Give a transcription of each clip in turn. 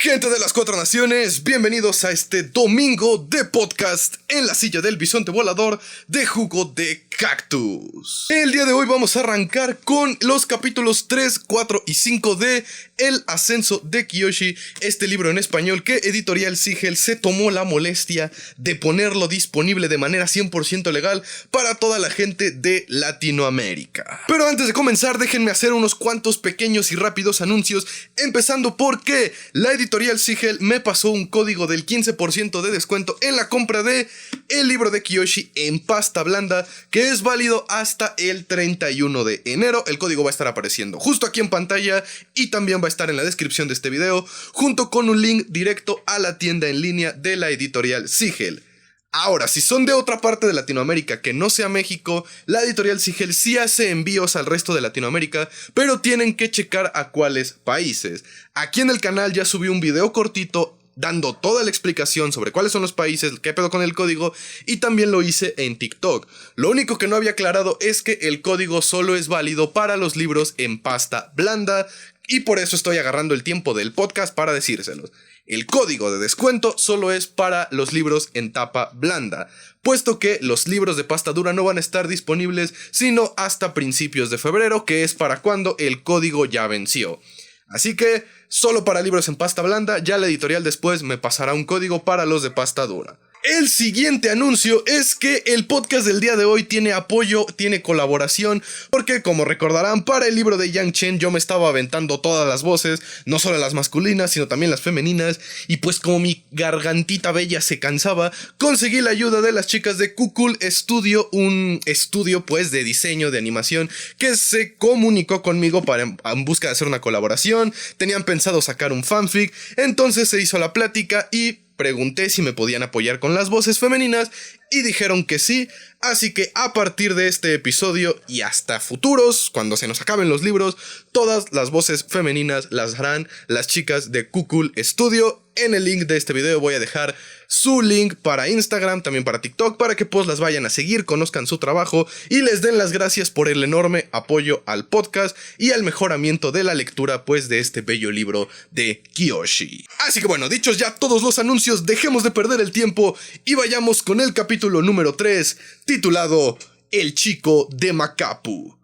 Gente de las Cuatro Naciones, bienvenidos a este domingo de podcast en la silla del bisonte volador de Jugo de Cactus. El día de hoy vamos a arrancar con los capítulos 3, 4 y 5 de El Ascenso de Kyoshi, este libro en español que Editorial Sigel se tomó la molestia de ponerlo disponible de manera 100% legal para toda la gente de Latinoamérica. Pero antes de comenzar, déjenme hacer unos cuantos pequeños y rápidos anuncios, empezando porque la Editorial Sigel me pasó un código del 15% de descuento en la compra de el libro de Kyoshi en pasta blanda, que es válido hasta el 31 de enero. El código va a estar apareciendo justo aquí en pantalla y también va a estar en la descripción de este video, junto con un link directo a la tienda en línea de la Editorial Sigel. Ahora, si son de otra parte de Latinoamérica que no sea México, la Editorial Sigel sí hace envíos al resto de Latinoamérica, pero tienen que checar a cuáles países. Aquí en el canal ya subí un video cortito dando toda la explicación sobre cuáles son los países, qué pedo con el código, y también lo hice en TikTok. Lo único que no había aclarado es que el código solo es válido para los libros en pasta blanda, y por eso estoy agarrando el tiempo del podcast para decírselos. El código de descuento solo es para los libros en tapa blanda, puesto que los libros de pasta dura no van a estar disponibles sino hasta principios de febrero, que es para cuando el código ya venció. Así que solo para libros en pasta blanda, ya la editorial después me pasará un código para los de pasta dura. El siguiente anuncio es que el podcast del día de hoy tiene apoyo, tiene colaboración, porque como recordarán, para el libro de Yang Chen yo me estaba aventando todas las voces, no solo las masculinas, sino también las femeninas, y pues como mi gargantita bella se cansaba, conseguí la ayuda de las chicas de Kukul Studio, un estudio pues de diseño, de animación, que se comunicó conmigo en busca de hacer una colaboración. Tenían pensado sacar un fanfic, entonces se hizo la plática y pregunté si me podían apoyar con las voces femeninas y dijeron que sí, así que a partir de este episodio y hasta futuros, cuando se nos acaben los libros, todas las voces femeninas las harán las chicas de Kukul Studio. En el link de este video voy a dejar su link para Instagram, también para TikTok, para que pues las vayan a seguir, conozcan su trabajo y les den las gracias por el enorme apoyo al podcast y al mejoramiento de la lectura pues de este bello libro de Kyoshi. Así que bueno, dichos ya todos los anuncios, dejemos de perder el tiempo y vayamos con el capítulo número 3, titulado El Chico de Macapu.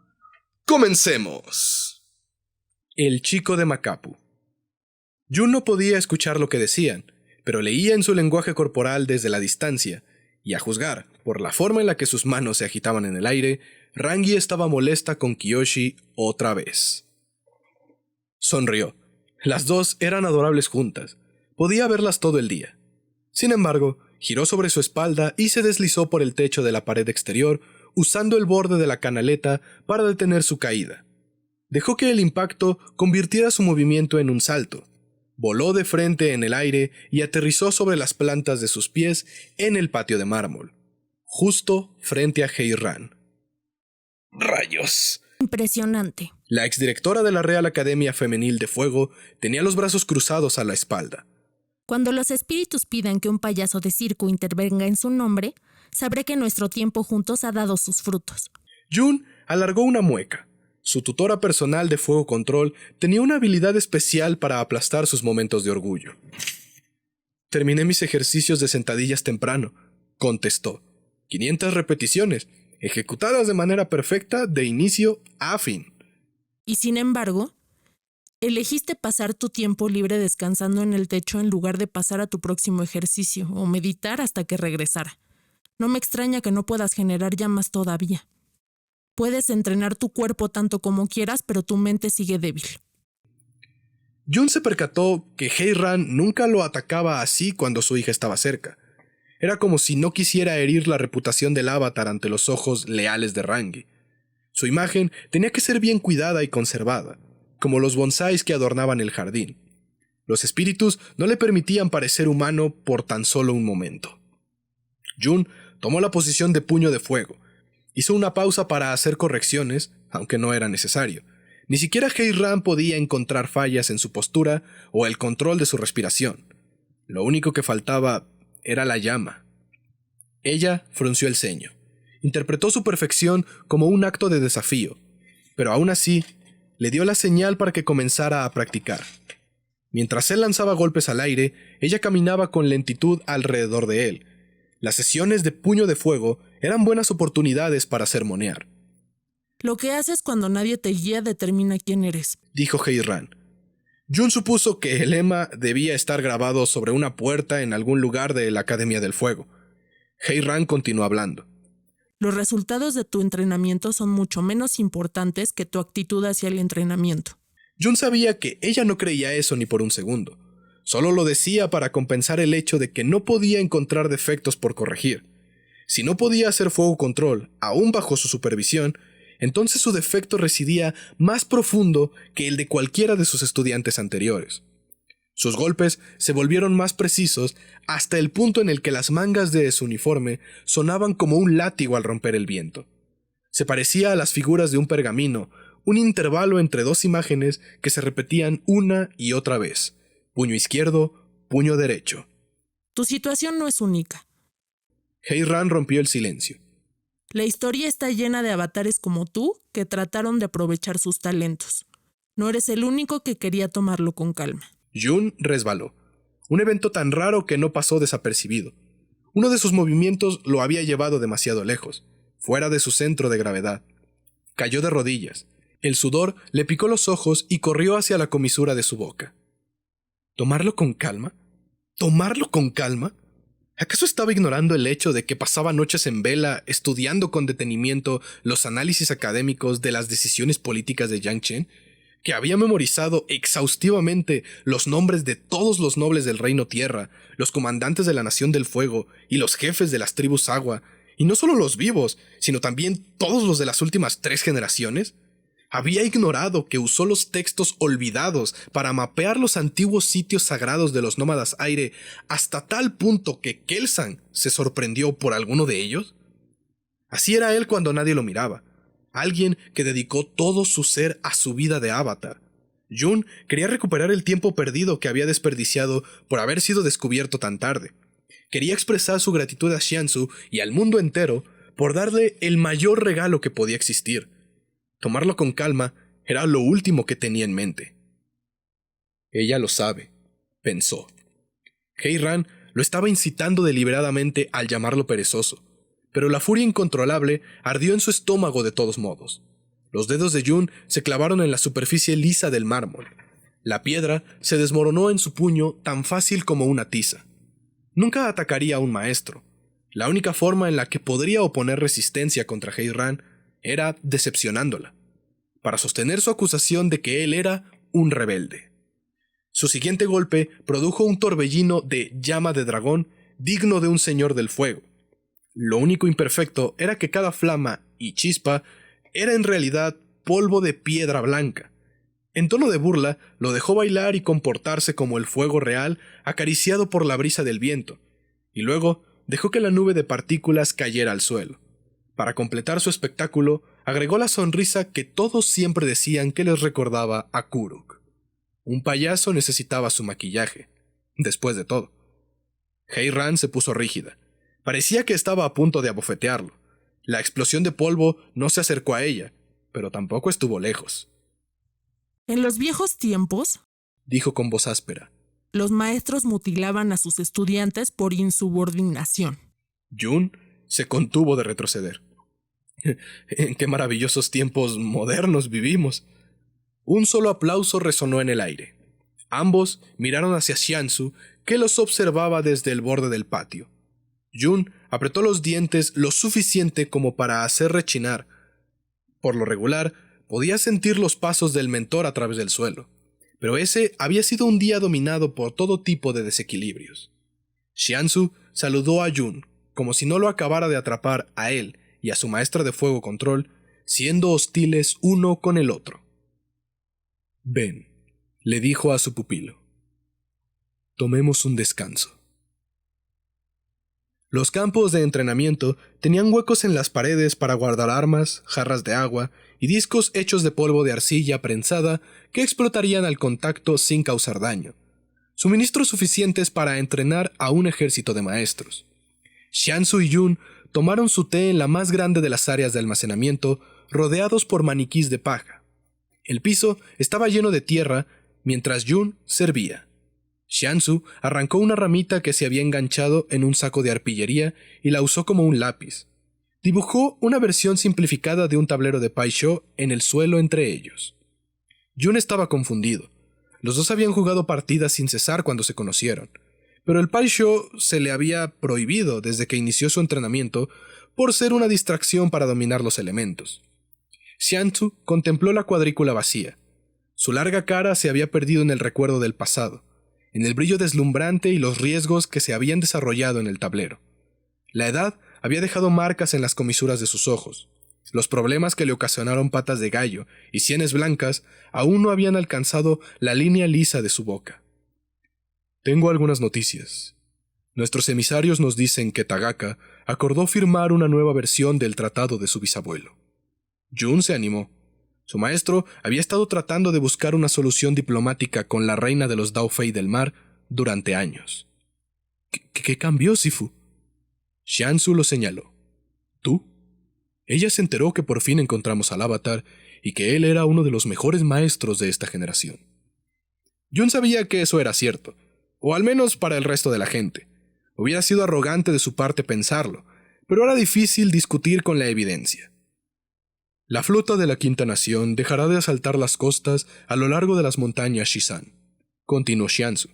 Comencemos. El Chico de Macapu. Jun no podía escuchar lo que decían, pero leía en su lenguaje corporal desde la distancia, y a juzgar por la forma en la que sus manos se agitaban en el aire, Rangi estaba molesta con Kyoshi otra vez. Sonrió. Las dos eran adorables juntas. Podía verlas todo el día. Sin embargo, giró sobre su espalda y se deslizó por el techo de la pared exterior, usando el borde de la canaleta para detener su caída. Dejó que el impacto convirtiera su movimiento en un salto. Voló de frente en el aire y aterrizó sobre las plantas de sus pies en el patio de mármol, justo frente a Hei-Ran. ¡Rayos! Impresionante. La exdirectora de la Real Academia Femenil de Fuego tenía los brazos cruzados a la espalda. Cuando los espíritus pidan que un payaso de circo intervenga en su nombre, sabré que nuestro tiempo juntos ha dado sus frutos. Jun alargó una mueca. Su tutora personal de Fuego Control tenía una habilidad especial para aplastar sus momentos de orgullo. Terminé mis ejercicios de sentadillas temprano, contestó. 500 repeticiones, ejecutadas de manera perfecta de inicio a fin. Y sin embargo, elegiste pasar tu tiempo libre descansando en el techo en lugar de pasar a tu próximo ejercicio o meditar hasta que regresara. No me extraña que no puedas generar llamas todavía. Puedes entrenar tu cuerpo tanto como quieras, pero tu mente sigue débil. Jun se percató que Hei-Ran nunca lo atacaba así cuando su hija estaba cerca. Era como si no quisiera herir la reputación del avatar ante los ojos leales de Rangi. Su imagen tenía que ser bien cuidada y conservada, como los bonsáis que adornaban el jardín. Los espíritus no le permitían parecer humano por tan solo un momento. Jun tomó la posición de puño de fuego. Hizo una pausa para hacer correcciones, aunque no era necesario. Ni siquiera Hei-Ran podía encontrar fallas en su postura o el control de su respiración. Lo único que faltaba era la llama. Ella frunció el ceño. Interpretó su perfección como un acto de desafío, pero aún así le dio la señal para que comenzara a practicar. Mientras él lanzaba golpes al aire, ella caminaba con lentitud alrededor de él. Las sesiones de puño de fuego eran buenas oportunidades para sermonear. Lo que haces cuando nadie te guía determina quién eres, dijo Heiran. Jun supuso que el lema debía estar grabado sobre una puerta en algún lugar de la Academia del Fuego. Heiran continuó hablando. Los resultados de tu entrenamiento son mucho menos importantes que tu actitud hacia el entrenamiento. Jun sabía que ella no creía eso ni por un segundo. Solo lo decía para compensar el hecho de que no podía encontrar defectos por corregir. Si no podía hacer fuego control, aún bajo su supervisión, entonces su defecto residía más profundo que el de cualquiera de sus estudiantes anteriores. Sus golpes se volvieron más precisos hasta el punto en el que las mangas de su uniforme sonaban como un látigo al romper el viento. Se parecía a las figuras de un pergamino, un intervalo entre dos imágenes que se repetían una y otra vez. Puño izquierdo, puño derecho. Tu situación no es única. Heiran rompió el silencio. La historia está llena de avatares como tú que trataron de aprovechar sus talentos. No eres el único que quería tomarlo con calma. Jun resbaló. Un evento tan raro que no pasó desapercibido. Uno de sus movimientos lo había llevado demasiado lejos, fuera de su centro de gravedad. Cayó de rodillas. El sudor le picó los ojos y corrió hacia la comisura de su boca. ¿Tomarlo con calma? ¿Tomarlo con calma? ¿Acaso estaba ignorando el hecho de que pasaba noches en vela estudiando con detenimiento los análisis académicos de las decisiones políticas de Yang Chen? ¿Que había memorizado exhaustivamente los nombres de todos los nobles del Reino Tierra, los comandantes de la Nación del Fuego y los jefes de las tribus Agua, y no solo los vivos, sino también todos los de las últimas 3 generaciones? Había ignorado que usó los textos olvidados para mapear los antiguos sitios sagrados de los nómadas aire hasta tal punto que Kelsang se sorprendió por alguno de ellos. Así era él cuando nadie lo miraba, alguien que dedicó todo su ser a su vida de avatar. Jun quería recuperar el tiempo perdido que había desperdiciado por haber sido descubierto tan tarde. Quería expresar su gratitud a Xianzu y al mundo entero por darle el mayor regalo que podía existir. Tomarlo con calma era lo último que tenía en mente. Ella lo sabe, pensó. Heiran lo estaba incitando deliberadamente al llamarlo perezoso, pero la furia incontrolable ardió en su estómago de todos modos. Los dedos de Jun se clavaron en la superficie lisa del mármol. La piedra se desmoronó en su puño tan fácil como una tiza. Nunca atacaría a un maestro. La única forma en la que podría oponer resistencia contra Heiran era decepcionándola, para sostener su acusación de que él era un rebelde. Su siguiente golpe produjo un torbellino de llama de dragón digno de un señor del fuego. Lo único imperfecto era que cada flama y chispa era en realidad polvo de piedra blanca. En tono de burla, lo dejó bailar y comportarse como el fuego real acariciado por la brisa del viento, y luego dejó que la nube de partículas cayera al suelo. Para completar su espectáculo, agregó la sonrisa que todos siempre decían que les recordaba a Kuruk. Un payaso necesitaba su maquillaje, después de todo. Heiran se puso rígida. Parecía que estaba a punto de abofetearlo. La explosión de polvo no se acercó a ella, pero tampoco estuvo lejos. En los viejos tiempos, dijo con voz áspera, los maestros mutilaban a sus estudiantes por insubordinación. Jun se contuvo de retroceder. En qué maravillosos tiempos modernos vivimos. Un solo aplauso resonó en el aire. Ambos miraron hacia Xianzu, que los observaba desde el borde del patio. Jun apretó los dientes lo suficiente como para hacer rechinar. Por lo regular, podía sentir los pasos del mentor a través del suelo, pero ese había sido un día dominado por todo tipo de desequilibrios. Xianzu saludó a Jun, como si no lo acabara de atrapar a él y a su maestra de fuego control, siendo hostiles uno con el otro. «Ven», le dijo a su pupilo. «Tomemos un descanso». Los campos de entrenamiento tenían huecos en las paredes para guardar armas, jarras de agua y discos hechos de polvo de arcilla prensada que explotarían al contacto sin causar daño. Suministros suficientes para entrenar a un ejército de maestros. Xianzu y Jun tomaron su té en la más grande de las áreas de almacenamiento, rodeados por maniquís de paja. El piso estaba lleno de tierra mientras Jun servía. Xiansu arrancó una ramita que se había enganchado en un saco de arpillería y la usó como un lápiz. Dibujó una versión simplificada de un tablero de Pai Sho en el suelo entre ellos. Jun estaba confundido. Los dos habían jugado partidas sin cesar cuando se conocieron, pero el Pai Sho se le había prohibido desde que inició su entrenamiento por ser una distracción para dominar los elementos. Xiansu contempló la cuadrícula vacía. Su larga cara se había perdido en el recuerdo del pasado, en el brillo deslumbrante y los riesgos que se habían desarrollado en el tablero. La edad había dejado marcas en las comisuras de sus ojos. Los problemas que le ocasionaron patas de gallo y sienes blancas aún no habían alcanzado la línea lisa de su boca. Tengo algunas noticias. Nuestros emisarios nos dicen que Tagaka acordó firmar una nueva versión del tratado de su bisabuelo. Jun se animó. Su maestro había estado tratando de buscar una solución diplomática con la reina de los Dao Fei del mar durante años. ¿Qué cambió, Sifu? Xiansu lo señaló. ¿Tú? Ella se enteró que por fin encontramos al Avatar y que él era uno de los mejores maestros de esta generación. Jun sabía que eso era cierto, o al menos para el resto de la gente. Hubiera sido arrogante de su parte pensarlo, pero era difícil discutir con la evidencia. La flota de la Quinta Nación dejará de asaltar las costas a lo largo de las montañas Shizan, continuó Xiansu.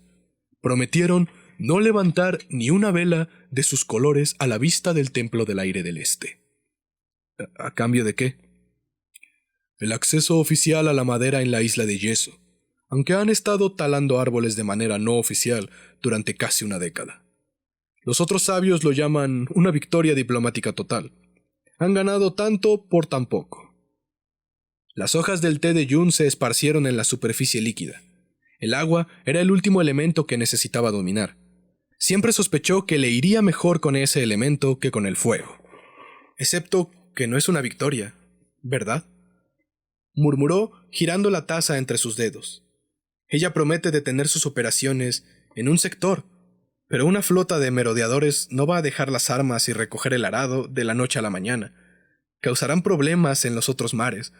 Prometieron no levantar ni una vela de sus colores a la vista del Templo del Aire del Este. ¿A cambio de qué? El acceso oficial a la madera en la isla de Yeso, aunque han estado talando árboles de manera no oficial durante casi una década. Los otros sabios lo llaman una victoria diplomática total. Han ganado tanto por tan poco. Las hojas del té de Jun se esparcieron en la superficie líquida. El agua era el último elemento que necesitaba dominar. Siempre sospechó que le iría mejor con ese elemento que con el fuego. Excepto que no es una victoria, ¿verdad? Murmuró, girando la taza entre sus dedos. Ella promete detener sus operaciones en un sector, pero una flota de merodeadores no va a dejar las armas y recoger el arado de la noche a la mañana. Causarán problemas en los otros mares.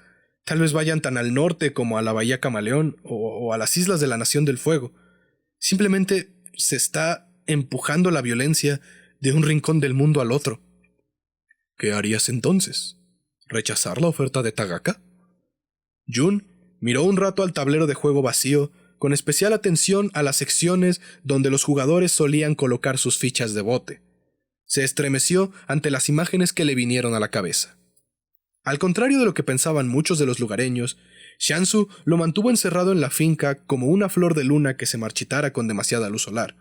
Tal vez vayan tan al norte como a la Bahía Camaleón o a las Islas de la Nación del Fuego. Simplemente se está empujando la violencia de un rincón del mundo al otro. ¿Qué harías entonces? ¿Rechazar la oferta de Tagaka? Jun miró un rato al tablero de juego vacío, con especial atención a las secciones donde los jugadores solían colocar sus fichas de bote. Se estremeció ante las imágenes que le vinieron a la cabeza. Al contrario de lo que pensaban muchos de los lugareños, Xiansu lo mantuvo encerrado en la finca como una flor de luna que se marchitara con demasiada luz solar.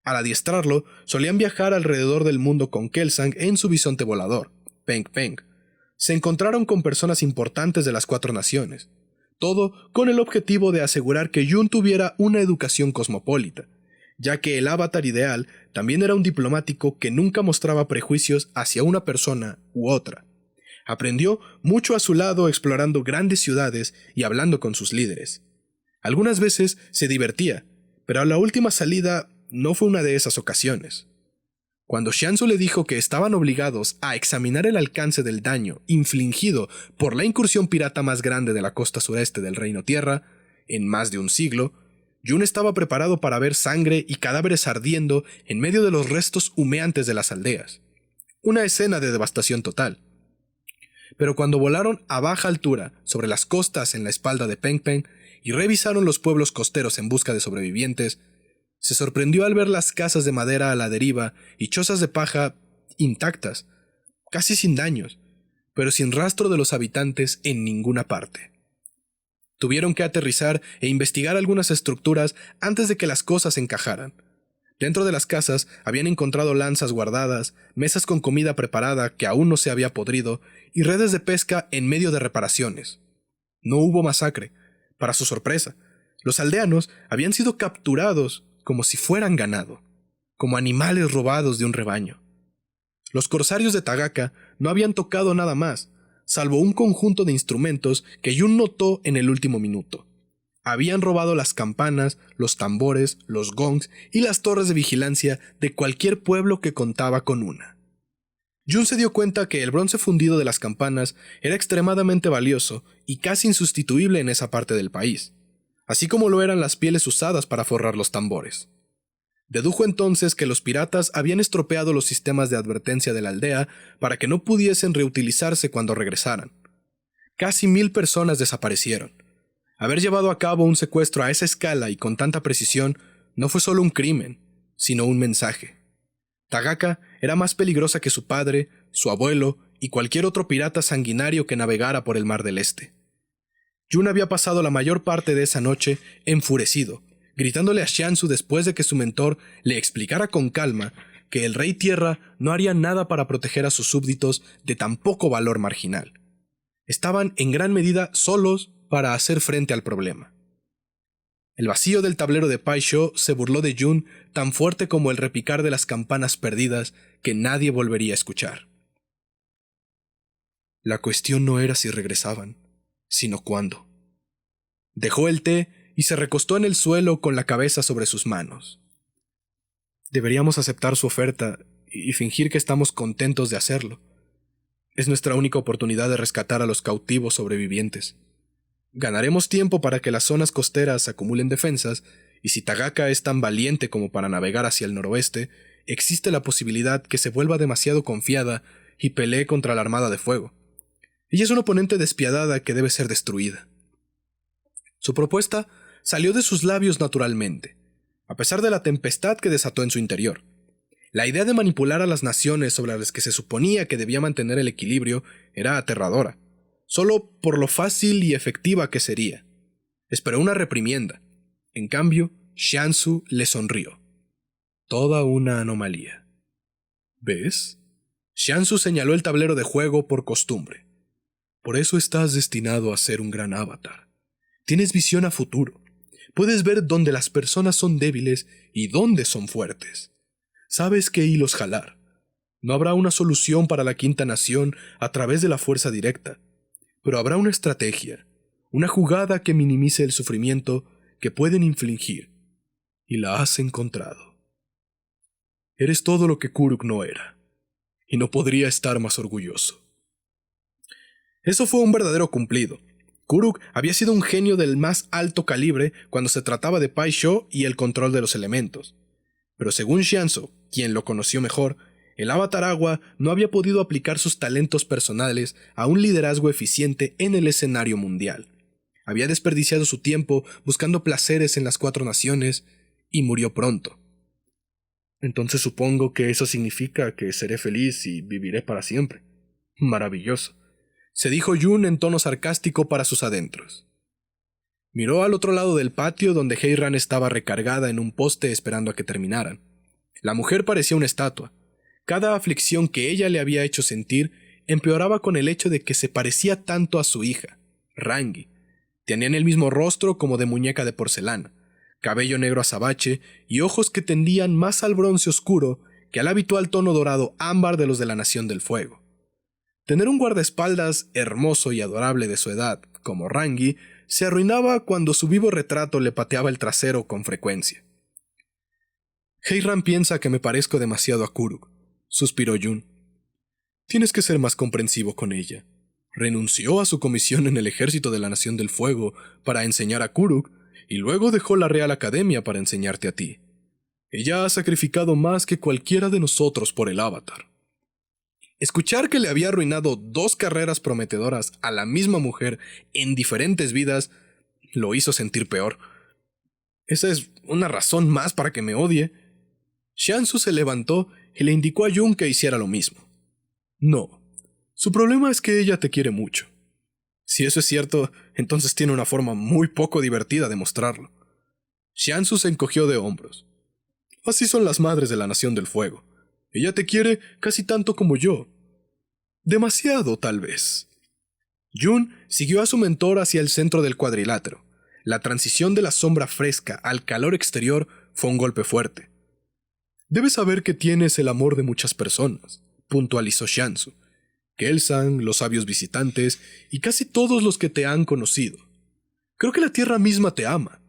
Al adiestrarlo, solían viajar alrededor del mundo con Kelsang en su bisonte volador, Peng Peng. Se encontraron con personas importantes de las 4 naciones, todo con el objetivo de asegurar que Jun tuviera una educación cosmopolita, ya que el avatar ideal también era un diplomático que nunca mostraba prejuicios hacia una persona u otra. Aprendió mucho a su lado explorando grandes ciudades y hablando con sus líderes. Algunas veces se divertía, pero a la última salida no fue una de esas ocasiones. Cuando Xiansu le dijo que estaban obligados a examinar el alcance del daño infligido por la incursión pirata más grande de la costa sureste del Reino Tierra, en más de un siglo, Jun estaba preparado para ver sangre y cadáveres ardiendo en medio de los restos humeantes de las aldeas. Una escena de devastación total. Pero cuando volaron a baja altura sobre las costas en la espalda de Peng Peng y revisaron los pueblos costeros en busca de sobrevivientes, se sorprendió al ver las casas de madera a la deriva y chozas de paja intactas, casi sin daños, pero sin rastro de los habitantes en ninguna parte. Tuvieron que aterrizar e investigar algunas estructuras antes de que las cosas encajaran. Dentro de las casas habían encontrado lanzas guardadas, mesas con comida preparada que aún no se había podrido y redes de pesca en medio de reparaciones. No hubo masacre. Para su sorpresa, los aldeanos habían sido capturados como si fueran ganado, como animales robados de un rebaño. Los corsarios de Tagaka no habían tocado nada más, salvo un conjunto de instrumentos que Jun notó en el último minuto. Habían robado las campanas, los tambores, los gongs y las torres de vigilancia de cualquier pueblo que contaba con una. Jun se dio cuenta que el bronce fundido de las campanas era extremadamente valioso y casi insustituible en esa parte del país. así como lo eran las pieles usadas para forrar los tambores. Dedujo entonces que los piratas habían estropeado los sistemas de advertencia de la aldea para que no pudiesen reutilizarse cuando regresaran. Casi 1000 personas desaparecieron. Haber llevado a cabo un secuestro a esa escala y con tanta precisión no fue solo un crimen, sino un mensaje. Tagaka era más peligrosa que su padre, su abuelo y cualquier otro pirata sanguinario que navegara por el Mar del Este. Jun había pasado la mayor parte de esa noche enfurecido, gritándole a Xiansu después de que su mentor le explicara con calma que el Rey Tierra no haría nada para proteger a sus súbditos de tan poco valor marginal. Estaban en gran medida solos para hacer frente al problema. El vacío del tablero de Pai Sho se burló de Jun tan fuerte como el repicar de las campanas perdidas que nadie volvería a escuchar. La cuestión no era si regresaban, sino cuándo. Dejó el té y se recostó en el suelo con la cabeza sobre sus manos. Deberíamos aceptar su oferta y fingir que estamos contentos de hacerlo. Es nuestra única oportunidad de rescatar a los cautivos sobrevivientes. Ganaremos tiempo para que las zonas costeras acumulen defensas, y si Tagaka es tan valiente como para navegar hacia el noroeste, existe la posibilidad que se vuelva demasiado confiada y pelee contra la Armada de Fuego. Ella es una oponente despiadada que debe ser destruida. Su propuesta salió de sus labios naturalmente, a pesar de la tempestad que desató en su interior. La idea de manipular a las naciones sobre las que se suponía que debía mantener el equilibrio era aterradora, solo por lo fácil y efectiva que sería. Esperó una reprimienda. En cambio, Xiansu le sonrió. Toda una anomalía. ¿Ves? Xiansu señaló el tablero de juego por costumbre. Por eso estás destinado a ser un gran avatar. Tienes visión a futuro. Puedes ver dónde las personas son débiles y dónde son fuertes. Sabes qué hilos jalar. No habrá una solución para la Quinta Nación a través de la fuerza directa, pero habrá una estrategia, una jugada que minimice el sufrimiento que pueden infligir, y la has encontrado. Eres todo lo que Kuruk no era, y no podría estar más orgulloso. Eso fue un verdadero cumplido. Kuruk había sido un genio del más alto calibre cuando se trataba de Pai Sho y el control de los elementos. Pero según Xiansu, quien lo conoció mejor, el Avatar Agua no había podido aplicar sus talentos personales a un liderazgo eficiente en el escenario mundial. Había desperdiciado su tiempo buscando placeres en las 4 naciones y murió pronto. Entonces supongo que eso significa que seré feliz y viviré para siempre. Maravilloso, se dijo Jun en tono sarcástico para sus adentros. Miró al otro lado del patio donde Heiran estaba recargada en un poste esperando a que terminaran. La mujer parecía una estatua. Cada aflicción que ella le había hecho sentir empeoraba con el hecho de que se parecía tanto a su hija, Rangi. Tenían el mismo rostro como de muñeca de porcelana, cabello negro azabache y ojos que tendían más al bronce oscuro que al habitual tono dorado ámbar de los de la Nación del Fuego. Tener un guardaespaldas hermoso y adorable de su edad, como Rangi, se arruinaba cuando su vivo retrato le pateaba el trasero con frecuencia. Heiran piensa que me parezco demasiado a Kuruk, suspiró Jun. Tienes que ser más comprensivo con ella. Renunció a su comisión en el ejército de la Nación del Fuego para enseñar a Kuruk y luego dejó la Real Academia para enseñarte a ti. Ella ha sacrificado más que cualquiera de nosotros por el Avatar. Escuchar que le había arruinado 2 carreras prometedoras a la misma mujer en diferentes vidas lo hizo sentir peor. Esa es una razón más para que me odie. Xiansu se levantó y le indicó a Jun que hiciera lo mismo. No, su problema es que ella te quiere mucho. Si eso es cierto, entonces tiene una forma muy poco divertida de mostrarlo. Xiansu se encogió de hombros. Así son las madres de la Nación del Fuego. Ella te quiere casi tanto como yo. Demasiado, tal vez. Jun siguió a su mentor hacia el centro del cuadrilátero. La transición de la sombra fresca al calor exterior fue un golpe fuerte. Debes saber que tienes el amor de muchas personas, puntualizó Xiansu. Kelsang, los sabios visitantes y casi todos los que te han conocido. Creo que la tierra misma te ama.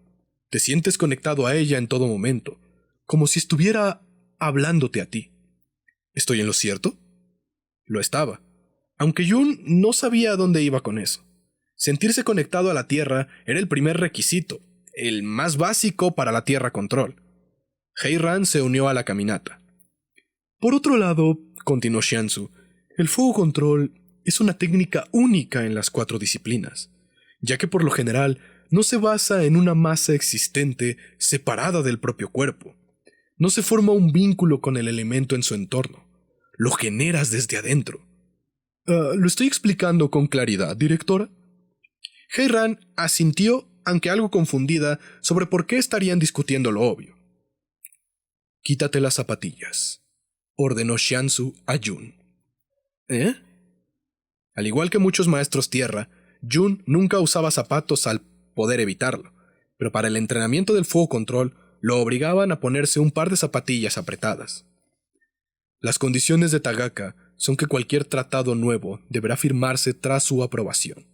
Te sientes conectado a ella en todo momento, como si estuviera hablándote a ti. ¿Estoy en lo cierto? Lo estaba, aunque Jun no sabía a dónde iba con eso. Sentirse conectado a la tierra era el primer requisito, el más básico para la Tierra Control. Heiran se unió a la caminata. Por otro lado, continuó Xianzu, el fuego control es una técnica única en las 4 disciplinas, ya que por lo general no se basa en una masa existente separada del propio cuerpo. No se forma un vínculo con el elemento en su entorno. Lo generas desde adentro. ¿Lo estoy explicando con claridad, directora? Heiran asintió, aunque algo confundida, sobre por qué estarían discutiendo lo obvio. «Quítate las zapatillas», ordenó Xianzu a Jun. ¿Eh? Al igual que muchos maestros tierra, Jun nunca usaba zapatos al poder evitarlo, pero para el entrenamiento del fuego control lo obligaban a ponerse un par de zapatillas apretadas. Las condiciones de Tagaka son que cualquier tratado nuevo deberá firmarse tras su aprobación.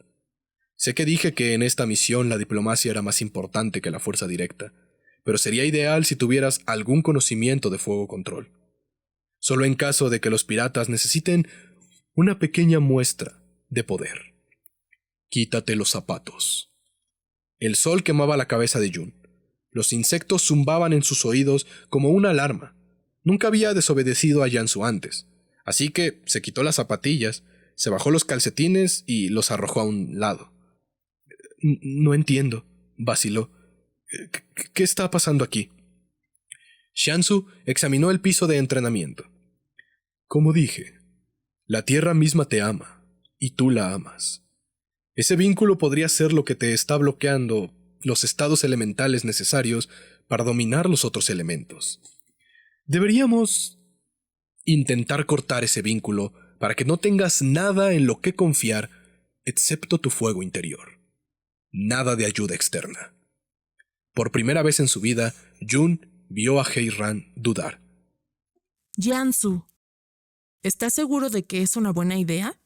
Sé que dije que en esta misión la diplomacia era más importante que la fuerza directa, pero sería ideal si tuvieras algún conocimiento de fuego control. Solo en caso de que los piratas necesiten una pequeña muestra de poder. Quítate los zapatos. El sol quemaba la cabeza de Jun. Los insectos zumbaban en sus oídos como una alarma. Nunca había desobedecido a Xianzu antes, así que se quitó las zapatillas, se bajó los calcetines y los arrojó a un lado. No entiendo, vaciló. ¿Qué está pasando aquí? Xianzu examinó el piso de entrenamiento. Como dije, la tierra misma te ama, y tú la amas. Ese vínculo podría ser lo que te está bloqueando los estados elementales necesarios para dominar los otros elementos. Deberíamos intentar cortar ese vínculo para que no tengas nada en lo que confiar excepto tu fuego interior. Nada de ayuda externa. Por primera vez en su vida, Jun vio a Heiran dudar. Xianzu, ¿estás seguro de que es una buena idea?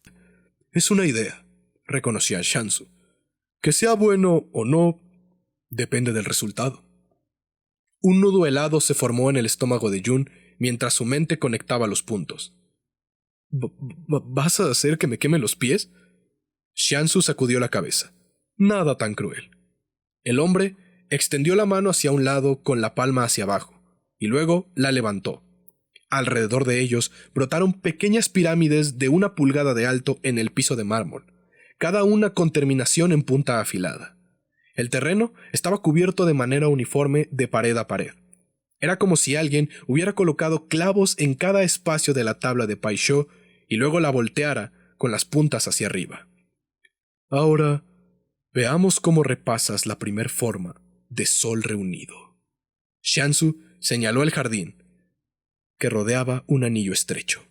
Es una idea, reconoció Xianzu. Que sea bueno o no, depende del resultado. Un nudo helado se formó en el estómago de Jun mientras su mente conectaba los puntos. ¿Vas a hacer que me queme los pies? Xianzu sacudió la cabeza. Nada tan cruel. El hombre extendió la mano hacia un lado con la palma hacia abajo, y luego la levantó. Alrededor de ellos brotaron pequeñas pirámides de 1 pulgada de alto en el piso de mármol, cada una con terminación en punta afilada. El terreno estaba cubierto de manera uniforme de pared a pared. Era como si alguien hubiera colocado clavos en cada espacio de la tabla de Paisho y luego la volteara con las puntas hacia arriba. Ahora, veamos cómo repasas la primer forma de sol reunido. Xianzu señaló el jardín, que rodeaba un anillo estrecho.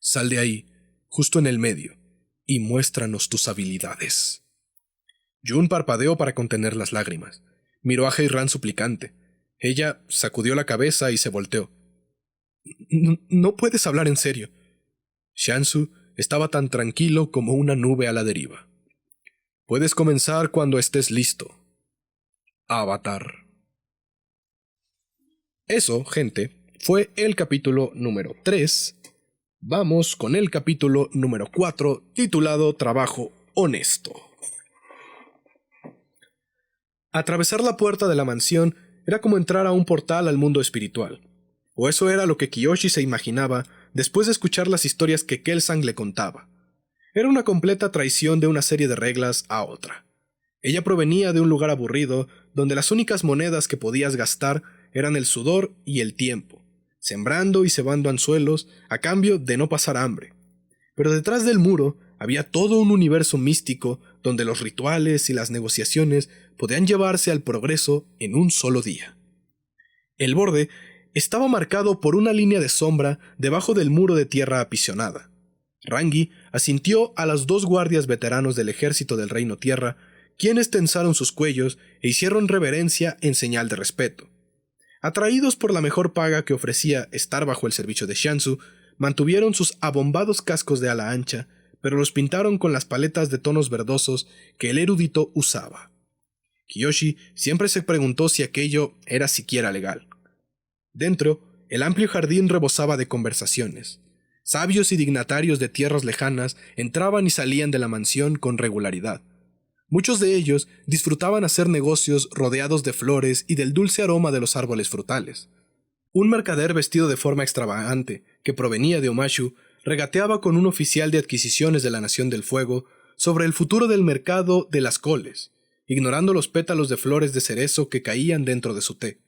Sal de ahí, justo en el medio, y muéstranos tus habilidades. Jun parpadeó para contener las lágrimas. Miró a Heiran suplicante. Ella sacudió la cabeza y se volteó. No puedes hablar en serio. Xianzu estaba tan tranquilo como una nube a la deriva. Puedes comenzar cuando estés listo. Avatar. Eso, gente, fue el capítulo número 3. Vamos con el capítulo número 4, titulado Trabajo Honesto. Atravesar la puerta de la mansión era como entrar a un portal al mundo espiritual. O eso era lo que Kiyoshi se imaginaba después de escuchar las historias que Kelsang le contaba. Era una completa traición de una serie de reglas a otra. Ella provenía de un lugar aburrido, donde las únicas monedas que podías gastar eran el sudor y el tiempo, sembrando y cebando anzuelos a cambio de no pasar hambre. Pero detrás del muro había todo un universo místico donde los rituales y las negociaciones podían llevarse al progreso en un solo día. El borde estaba marcado por una línea de sombra debajo del muro de tierra apisonada. Rangi asintió a los 2 guardias veteranos del ejército del Reino Tierra, quienes tensaron sus cuellos e hicieron reverencia en señal de respeto. Atraídos por la mejor paga que ofrecía estar bajo el servicio de Xianzu, mantuvieron sus abombados cascos de ala ancha, pero los pintaron con las paletas de tonos verdosos que el erudito usaba. Kiyoshi siempre se preguntó si aquello era siquiera legal. Dentro, el amplio jardín rebosaba de conversaciones. Sabios y dignatarios de tierras lejanas entraban y salían de la mansión con regularidad. Muchos de ellos disfrutaban hacer negocios rodeados de flores y del dulce aroma de los árboles frutales. Un mercader vestido de forma extravagante, que provenía de Omashu, regateaba con un oficial de adquisiciones de la Nación del Fuego sobre el futuro del mercado de las coles, ignorando los pétalos de flores de cerezo que caían dentro de su té.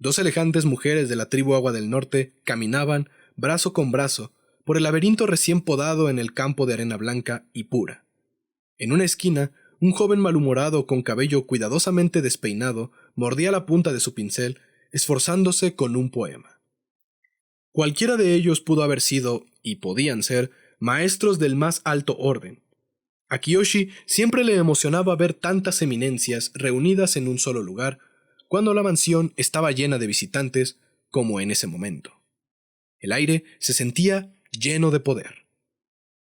Dos elegantes mujeres de la tribu Agua del Norte caminaban, brazo con brazo, por el laberinto recién podado en el campo de arena blanca y pura. En una esquina, un joven malhumorado con cabello cuidadosamente despeinado mordía la punta de su pincel, esforzándose con un poema. Cualquiera de ellos pudo haber sido, y podían ser, maestros del más alto orden. A Kiyoshi siempre le emocionaba ver tantas eminencias reunidas en un solo lugar, cuando la mansión estaba llena de visitantes, como en ese momento. El aire se sentía lleno de poder.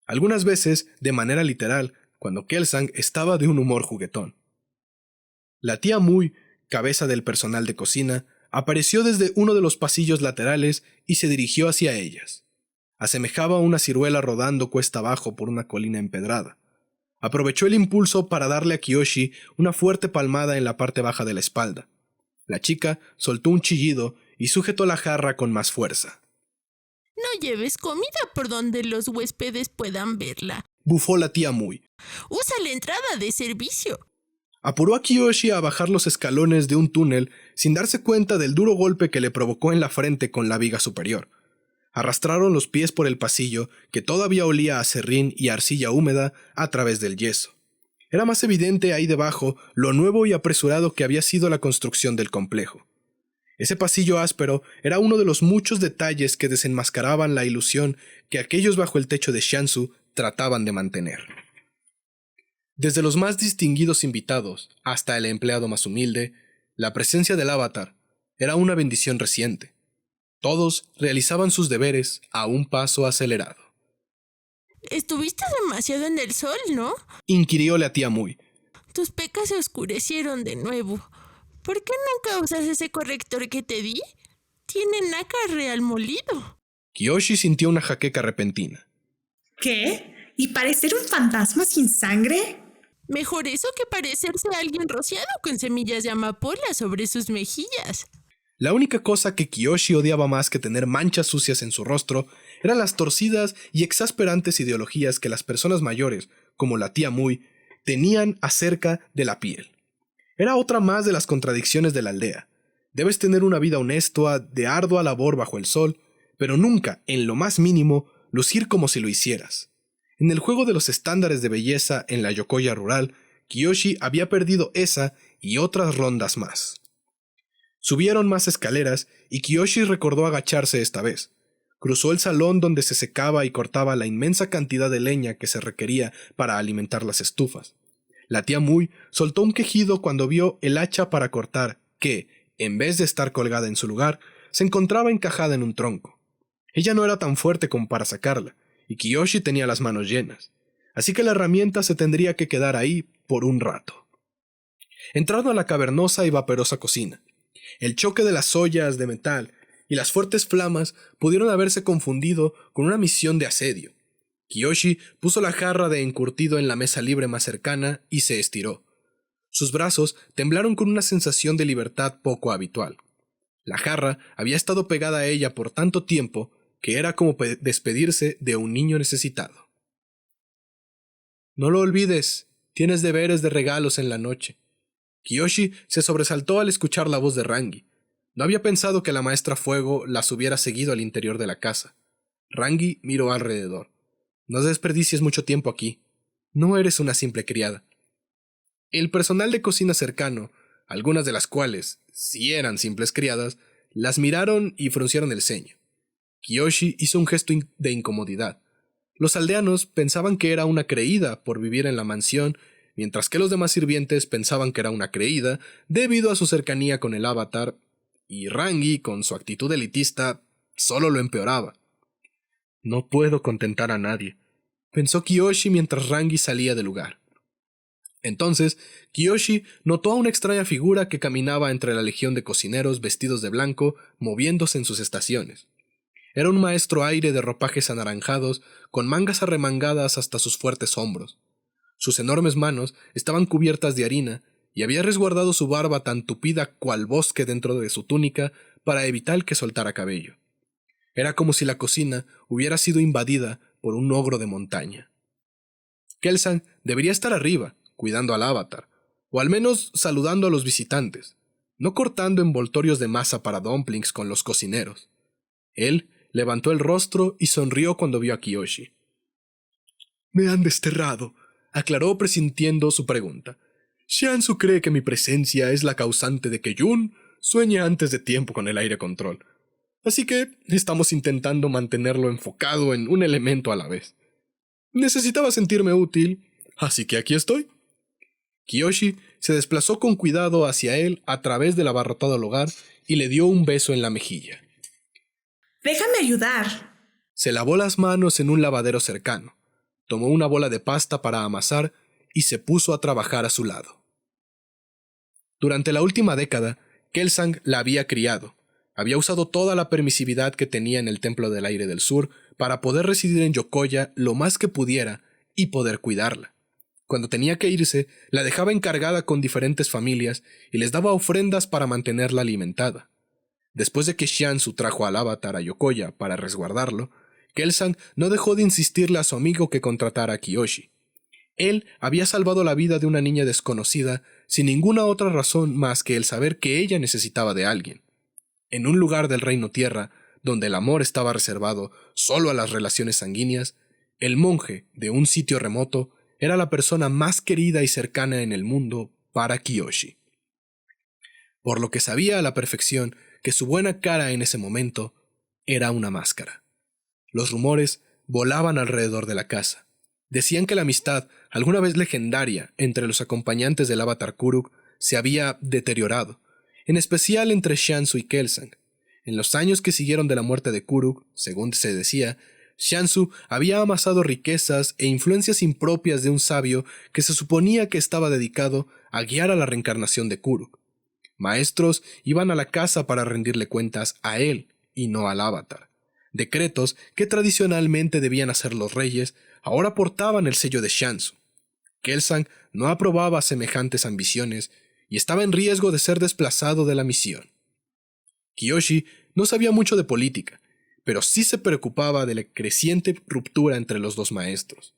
Algunas veces, de manera literal, cuando Kelsang estaba de un humor juguetón. La tía Mui, cabeza del personal de cocina, apareció desde uno de los pasillos laterales y se dirigió hacia ellas. Asemejaba a una ciruela rodando cuesta abajo por una colina empedrada. Aprovechó el impulso para darle a Kiyoshi una fuerte palmada en la parte baja de la espalda. La chica soltó un chillido y sujetó la jarra con más fuerza. No lleves comida por donde los huéspedes puedan verla, bufó la tía Mui. Usa la entrada de servicio. Apuró a Kiyoshi a bajar los escalones de un túnel sin darse cuenta del duro golpe que le provocó en la frente con la viga superior. Arrastraron los pies por el pasillo, que todavía olía a serrín y arcilla húmeda a través del yeso. Era más evidente ahí debajo lo nuevo y apresurado que había sido la construcción del complejo. Ese pasillo áspero era uno de los muchos detalles que desenmascaraban la ilusión que aquellos bajo el techo de Shansu trataban de mantener. Desde los más distinguidos invitados hasta el empleado más humilde, la presencia del avatar era una bendición reciente. Todos realizaban sus deberes a un paso acelerado. Estuviste demasiado en el sol, ¿no? Inquirió la tía Mui. Tus pecas se oscurecieron de nuevo. ¿Por qué nunca usas ese corrector que te di? Tiene nácar real molido. Kiyoshi sintió una jaqueca repentina. ¿Qué? ¿Y parecer un fantasma sin sangre? Mejor eso que parecerse a alguien rociado con semillas de amapola sobre sus mejillas. La única cosa que Kiyoshi odiaba más que tener manchas sucias en su rostro eran las torcidas y exasperantes ideologías que las personas mayores, como la tía Mui, tenían acerca de la piel. Era otra más de las contradicciones de la aldea. Debes tener una vida honesta, de ardua labor bajo el sol, pero nunca, en lo más mínimo, lucir como si lo hicieras. En el juego de los estándares de belleza en la Yokoya rural, Kiyoshi había perdido esa y otras rondas más. Subieron más escaleras y Kiyoshi recordó agacharse esta vez. Cruzó el salón donde se secaba y cortaba la inmensa cantidad de leña que se requería para alimentar las estufas. La tía Mui soltó un quejido cuando vio el hacha para cortar que, en vez de estar colgada en su lugar, se encontraba encajada en un tronco. Ella no era tan fuerte como para sacarla, y Kiyoshi tenía las manos llenas, así que la herramienta se tendría que quedar ahí por un rato. Entraron a la cavernosa y vaporosa cocina. El choque de las ollas de metal y las fuertes flamas pudieron haberse confundido con una misión de asedio. Kiyoshi puso la jarra de encurtido en la mesa libre más cercana y se estiró. Sus brazos temblaron con una sensación de libertad poco habitual. La jarra había estado pegada a ella por tanto tiempo que era como despedirse de un niño necesitado. No lo olvides, tienes deberes de regalos en la noche. Kiyoshi se sobresaltó al escuchar la voz de Rangi. No había pensado que la maestra Fuego las hubiera seguido al interior de la casa. Rangi miró alrededor. No desperdicies mucho tiempo aquí. No eres una simple criada. El personal de cocina cercano, algunas de las cuales, si eran simples criadas, las miraron y fruncieron el ceño. Kiyoshi hizo un gesto de incomodidad. Los aldeanos pensaban que era una creída por vivir en la mansión, mientras que los demás sirvientes pensaban que era una creída debido a su cercanía con el avatar, y Rangi, con su actitud elitista, solo lo empeoraba. No puedo contentar a nadie, pensó Kiyoshi mientras Rangi salía del lugar. Entonces, Kiyoshi notó a una extraña figura que caminaba entre la legión de cocineros vestidos de blanco, moviéndose en sus estaciones. Era un maestro aire de ropajes anaranjados, con mangas arremangadas hasta sus fuertes hombros. Sus enormes manos estaban cubiertas de harina y había resguardado su barba tan tupida cual bosque dentro de su túnica para evitar que soltara cabello. Era como si la cocina hubiera sido invadida por un ogro de montaña. Kelsang debería estar arriba, cuidando al avatar, o al menos saludando a los visitantes, no cortando envoltorios de masa para dumplings con los cocineros. Él levantó el rostro y sonrió cuando vio a Kiyoshi. «Me han desterrado», aclaró presintiendo su pregunta. «Xiansu cree que mi presencia es la causante de que Jun sueñe antes de tiempo con el aire control. Así que estamos intentando mantenerlo enfocado en un elemento a la vez. Necesitaba sentirme útil, así que aquí estoy». Kiyoshi se desplazó con cuidado hacia él a través del abarrotado hogar y le dio un beso en la mejilla. Déjame ayudar. Se lavó las manos en un lavadero cercano, tomó una bola de pasta para amasar y se puso a trabajar a su lado. Durante la última década, Kelsang la había criado. Había usado toda la permisividad que tenía en el Templo del Aire del Sur para poder residir en Yokoya lo más que pudiera y poder cuidarla. Cuando tenía que irse, la dejaba encargada con diferentes familias y les daba ofrendas para mantenerla alimentada. Después de que Xiansu trajo al avatar a Yokoya para resguardarlo, Kelsang no dejó de insistirle a su amigo que contratara a Kiyoshi. Él había salvado la vida de una niña desconocida sin ninguna otra razón más que el saber que ella necesitaba de alguien. En un lugar del Reino Tierra, donde el amor estaba reservado solo a las relaciones sanguíneas, el monje de un sitio remoto era la persona más querida y cercana en el mundo para Kiyoshi. Por lo que sabía a la perfección que su buena cara en ese momento era una máscara. Los rumores volaban alrededor de la casa. Decían que la amistad, alguna vez legendaria entre los acompañantes del avatar Kuruk, se había deteriorado, en especial entre Xiansu y Kelsang. En los años que siguieron de la muerte de Kuruk, según se decía, Xiansu había amasado riquezas e influencias impropias de un sabio que se suponía que estaba dedicado a guiar a la reencarnación de Kuruk. Maestros iban a la casa para rendirle cuentas a él y no al avatar. Decretos que tradicionalmente debían hacer los reyes ahora portaban el sello de Xiansu. Kelsang no aprobaba semejantes ambiciones y estaba en riesgo de ser desplazado de la misión. Kiyoshi no sabía mucho de política, pero sí se preocupaba de la creciente ruptura entre los dos maestros.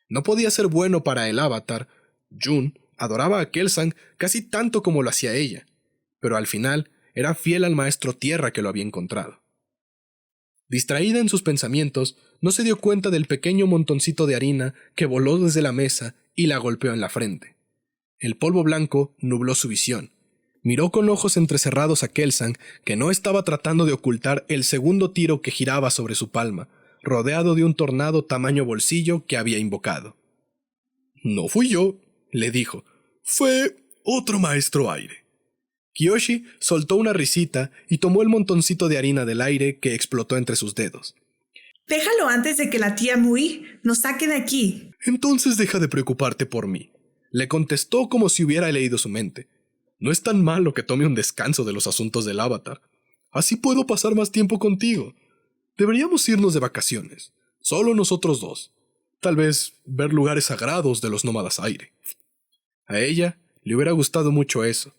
No podía ser bueno para el avatar. Jun adoraba a Kelsang casi tanto como lo hacía ella, pero al final era fiel al maestro tierra que lo había encontrado. Distraída en sus pensamientos, no se dio cuenta del pequeño montoncito de harina que voló desde la mesa y la golpeó en la frente. El polvo blanco nubló su visión. Miró con ojos entrecerrados a Kelsang, que no estaba tratando de ocultar el segundo tiro que giraba sobre su palma, rodeado de un tornado tamaño bolsillo que había invocado. «No fui yo», le dijo. «Fue otro maestro aire». Kiyoshi soltó una risita y tomó el montoncito de harina del aire que explotó entre sus dedos. Déjalo antes de que la tía Mui nos saque de aquí. «Entonces deja de preocuparte por mí», le contestó como si hubiera leído su mente. «No es tan malo que tome un descanso de los asuntos del avatar. Así puedo pasar más tiempo contigo. Deberíamos irnos de vacaciones, solo nosotros dos. Tal vez ver lugares sagrados de los nómadas aire». A ella le hubiera gustado mucho eso.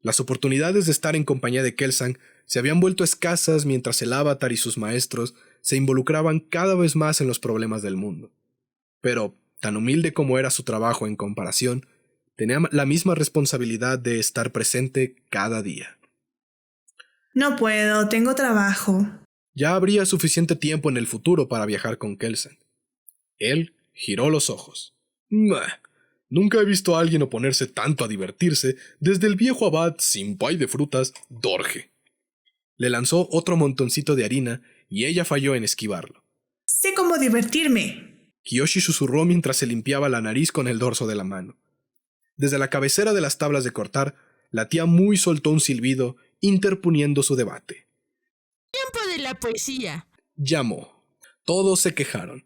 Las oportunidades de estar en compañía de Kelsang se habían vuelto escasas mientras el avatar y sus maestros se involucraban cada vez más en los problemas del mundo. Pero, tan humilde como era su trabajo en comparación, tenía la misma responsabilidad de estar presente cada día. No puedo, tengo trabajo. Ya habría suficiente tiempo en el futuro para viajar con Kelsang. Él giró los ojos. Nunca he visto a alguien oponerse tanto a divertirse desde el viejo abad sin pay de frutas, Dorje. Le lanzó otro montoncito de harina y ella falló en esquivarlo. Sé cómo divertirme. Kiyoshi susurró mientras se limpiaba la nariz con el dorso de la mano. Desde la cabecera de las tablas de cortar, la tía Mui soltó un silbido, interponiendo su debate. ¡Tiempo de la poesía! Llamó. Todos se quejaron.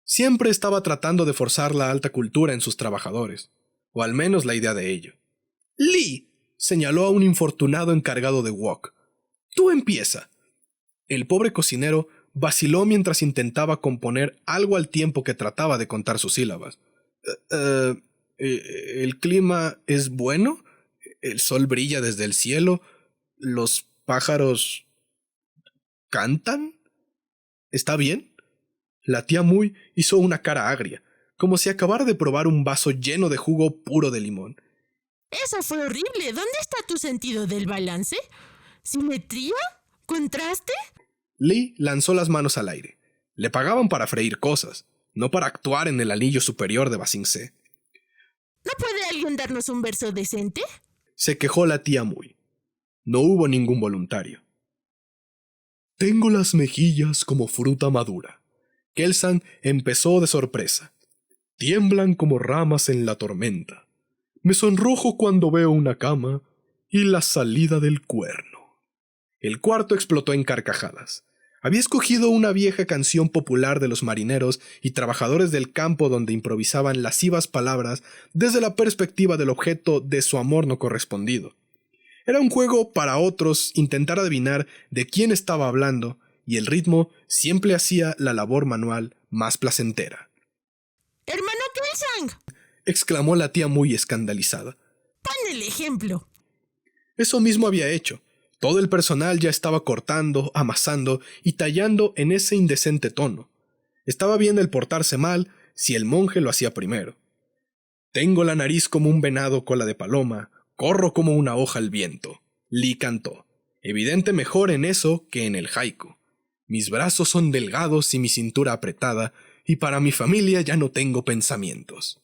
Siempre estaba tratando de forzar la alta cultura en sus trabajadores, o al menos la idea de ello. «Lee», señaló a un infortunado encargado de wok. «Tú empieza». El pobre cocinero vaciló mientras intentaba componer algo al tiempo que trataba de contar sus sílabas, El clima es bueno, el sol brilla desde el cielo, los pájaros cantan. ¿Está bien? La tía Muy hizo una cara agria, como si acabara de probar un vaso lleno de jugo puro de limón. Eso fue horrible. ¿Dónde está tu sentido del balance? ¿Simetría? ¿Contraste? Lee lanzó las manos al aire. Le pagaban para freír cosas, no para actuar en el anillo superior de Ba Sing Se. ¿No puede alguien darnos un verso decente? Se quejó la tía Muy. No hubo ningún voluntario. Tengo las mejillas como fruta madura. Kelsang empezó de sorpresa. Tiemblan como ramas en la tormenta. Me sonrojo cuando veo una cama y la salida del cuerno. El cuarto explotó en carcajadas. Había escogido una vieja canción popular de los marineros y trabajadores del campo donde improvisaban lascivas palabras desde la perspectiva del objeto de su amor no correspondido. Era un juego para otros intentar adivinar de quién estaba hablando, y el ritmo siempre hacía la labor manual más placentera. ¡Hermano Kelsang!, exclamó la tía Muy escandalizada. ¡Pon el ejemplo! Eso mismo había hecho. Todo el personal ya estaba cortando, amasando y tallando en ese indecente tono. Estaba bien el portarse mal si el monje lo hacía primero. Tengo la nariz como un venado cola de paloma, corro como una hoja al viento. Lee cantó. Evidente mejor en eso que en el haiku. Mis brazos son delgados y mi cintura apretada, y para mi familia ya no tengo pensamientos.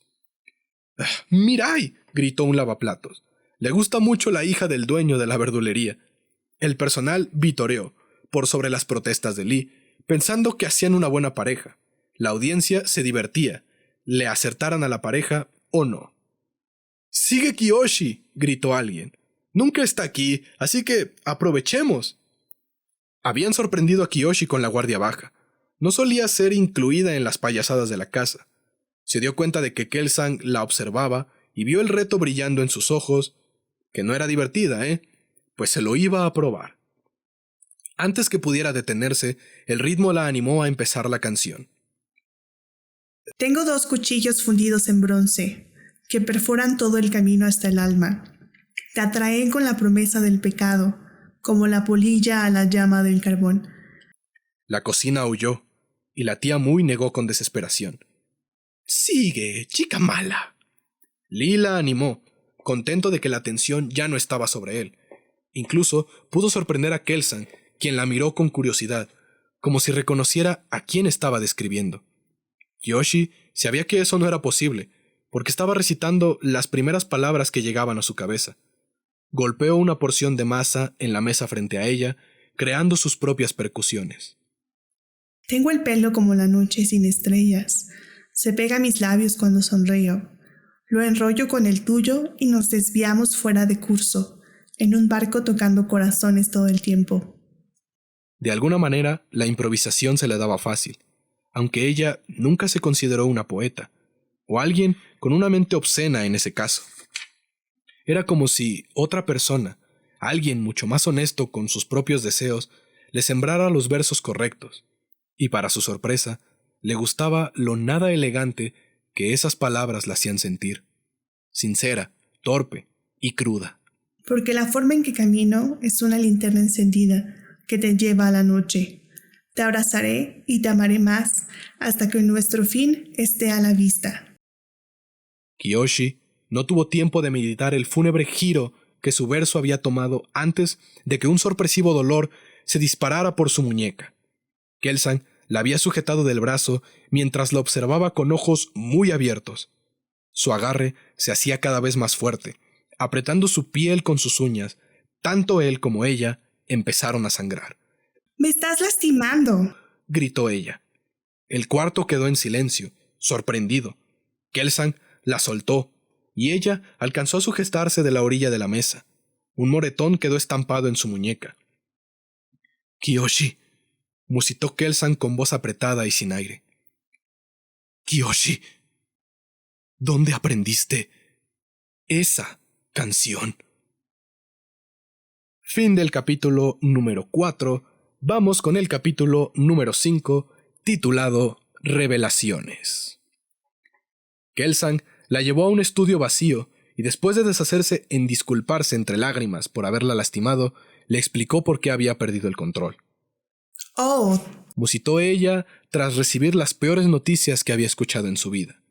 ¡Mirai!, gritó un lavaplatos. Le gusta mucho la hija del dueño de la verdulería. El personal vitoreó, por sobre las protestas de Lee, pensando que hacían una buena pareja. La audiencia se divertía, le acertaran a la pareja o no. ¡Sigue Kiyoshi!, gritó alguien. Nunca está aquí, así que aprovechemos. Habían sorprendido a Kiyoshi con la guardia baja. No solía ser incluida en las payasadas de la casa. Se dio cuenta de que Kelsang la observaba y vio el reto brillando en sus ojos, que no era divertida, pues se lo iba a probar. Antes que pudiera detenerse, el ritmo la animó a empezar la canción. Tengo 2 cuchillos fundidos en bronce, que perforan todo el camino hasta el alma. Te atraen con la promesa del pecado, como la polilla a la llama del carbón. La cocina aulló, y la tía Muy negó con desesperación. Sigue, chica mala. Lee la animó, contento de que la atención ya no estaba sobre él. Incluso pudo sorprender a Kelsang, quien la miró con curiosidad, como si reconociera a quién estaba describiendo. Kiyoshi sabía que eso no era posible, porque estaba recitando las primeras palabras que llegaban a su cabeza. Golpeó una porción de masa en la mesa frente a ella, creando sus propias percusiones. Tengo el pelo como la noche sin estrellas. Se pega a mis labios cuando sonrío. Lo enrollo con el tuyo y nos desviamos fuera de curso, en un barco tocando corazones todo el tiempo. De alguna manera, la improvisación se le daba fácil, aunque ella nunca se consideró una poeta, o alguien con una mente obscena en ese caso. Era como si otra persona, alguien mucho más honesto con sus propios deseos, le sembrara los versos correctos, y para su sorpresa, le gustaba lo nada elegante que esas palabras la hacían sentir. Sincera, torpe y cruda. Porque la forma en que camino es una linterna encendida que te lleva a la noche. Te abrazaré y te amaré más hasta que nuestro fin esté a la vista. Kiyoshi no tuvo tiempo de meditar el fúnebre giro que su verso había tomado antes de que un sorpresivo dolor se disparara por su muñeca. Kelsang la había sujetado del brazo mientras la observaba con ojos muy abiertos. Su agarre se hacía cada vez más fuerte, apretando su piel con sus uñas. Tanto él como ella empezaron a sangrar. ¡Me estás lastimando!, gritó ella. El cuarto quedó en silencio, sorprendido. Kelsang la soltó, y ella alcanzó a sujetarse de la orilla de la mesa. Un moretón quedó estampado en su muñeca. «Kiyoshi», musitó Kelsang con voz apretada y sin aire. «Kiyoshi, ¿dónde aprendiste esa canción?» Fin del capítulo número 4. Vamos con el capítulo número 5, titulado Revelaciones. Kelsang la llevó a un estudio vacío y después de deshacerse en disculparse entre lágrimas por haberla lastimado, le explicó por qué había perdido el control. Oh, Musitó ella tras recibir las peores noticias que había escuchado en su vida.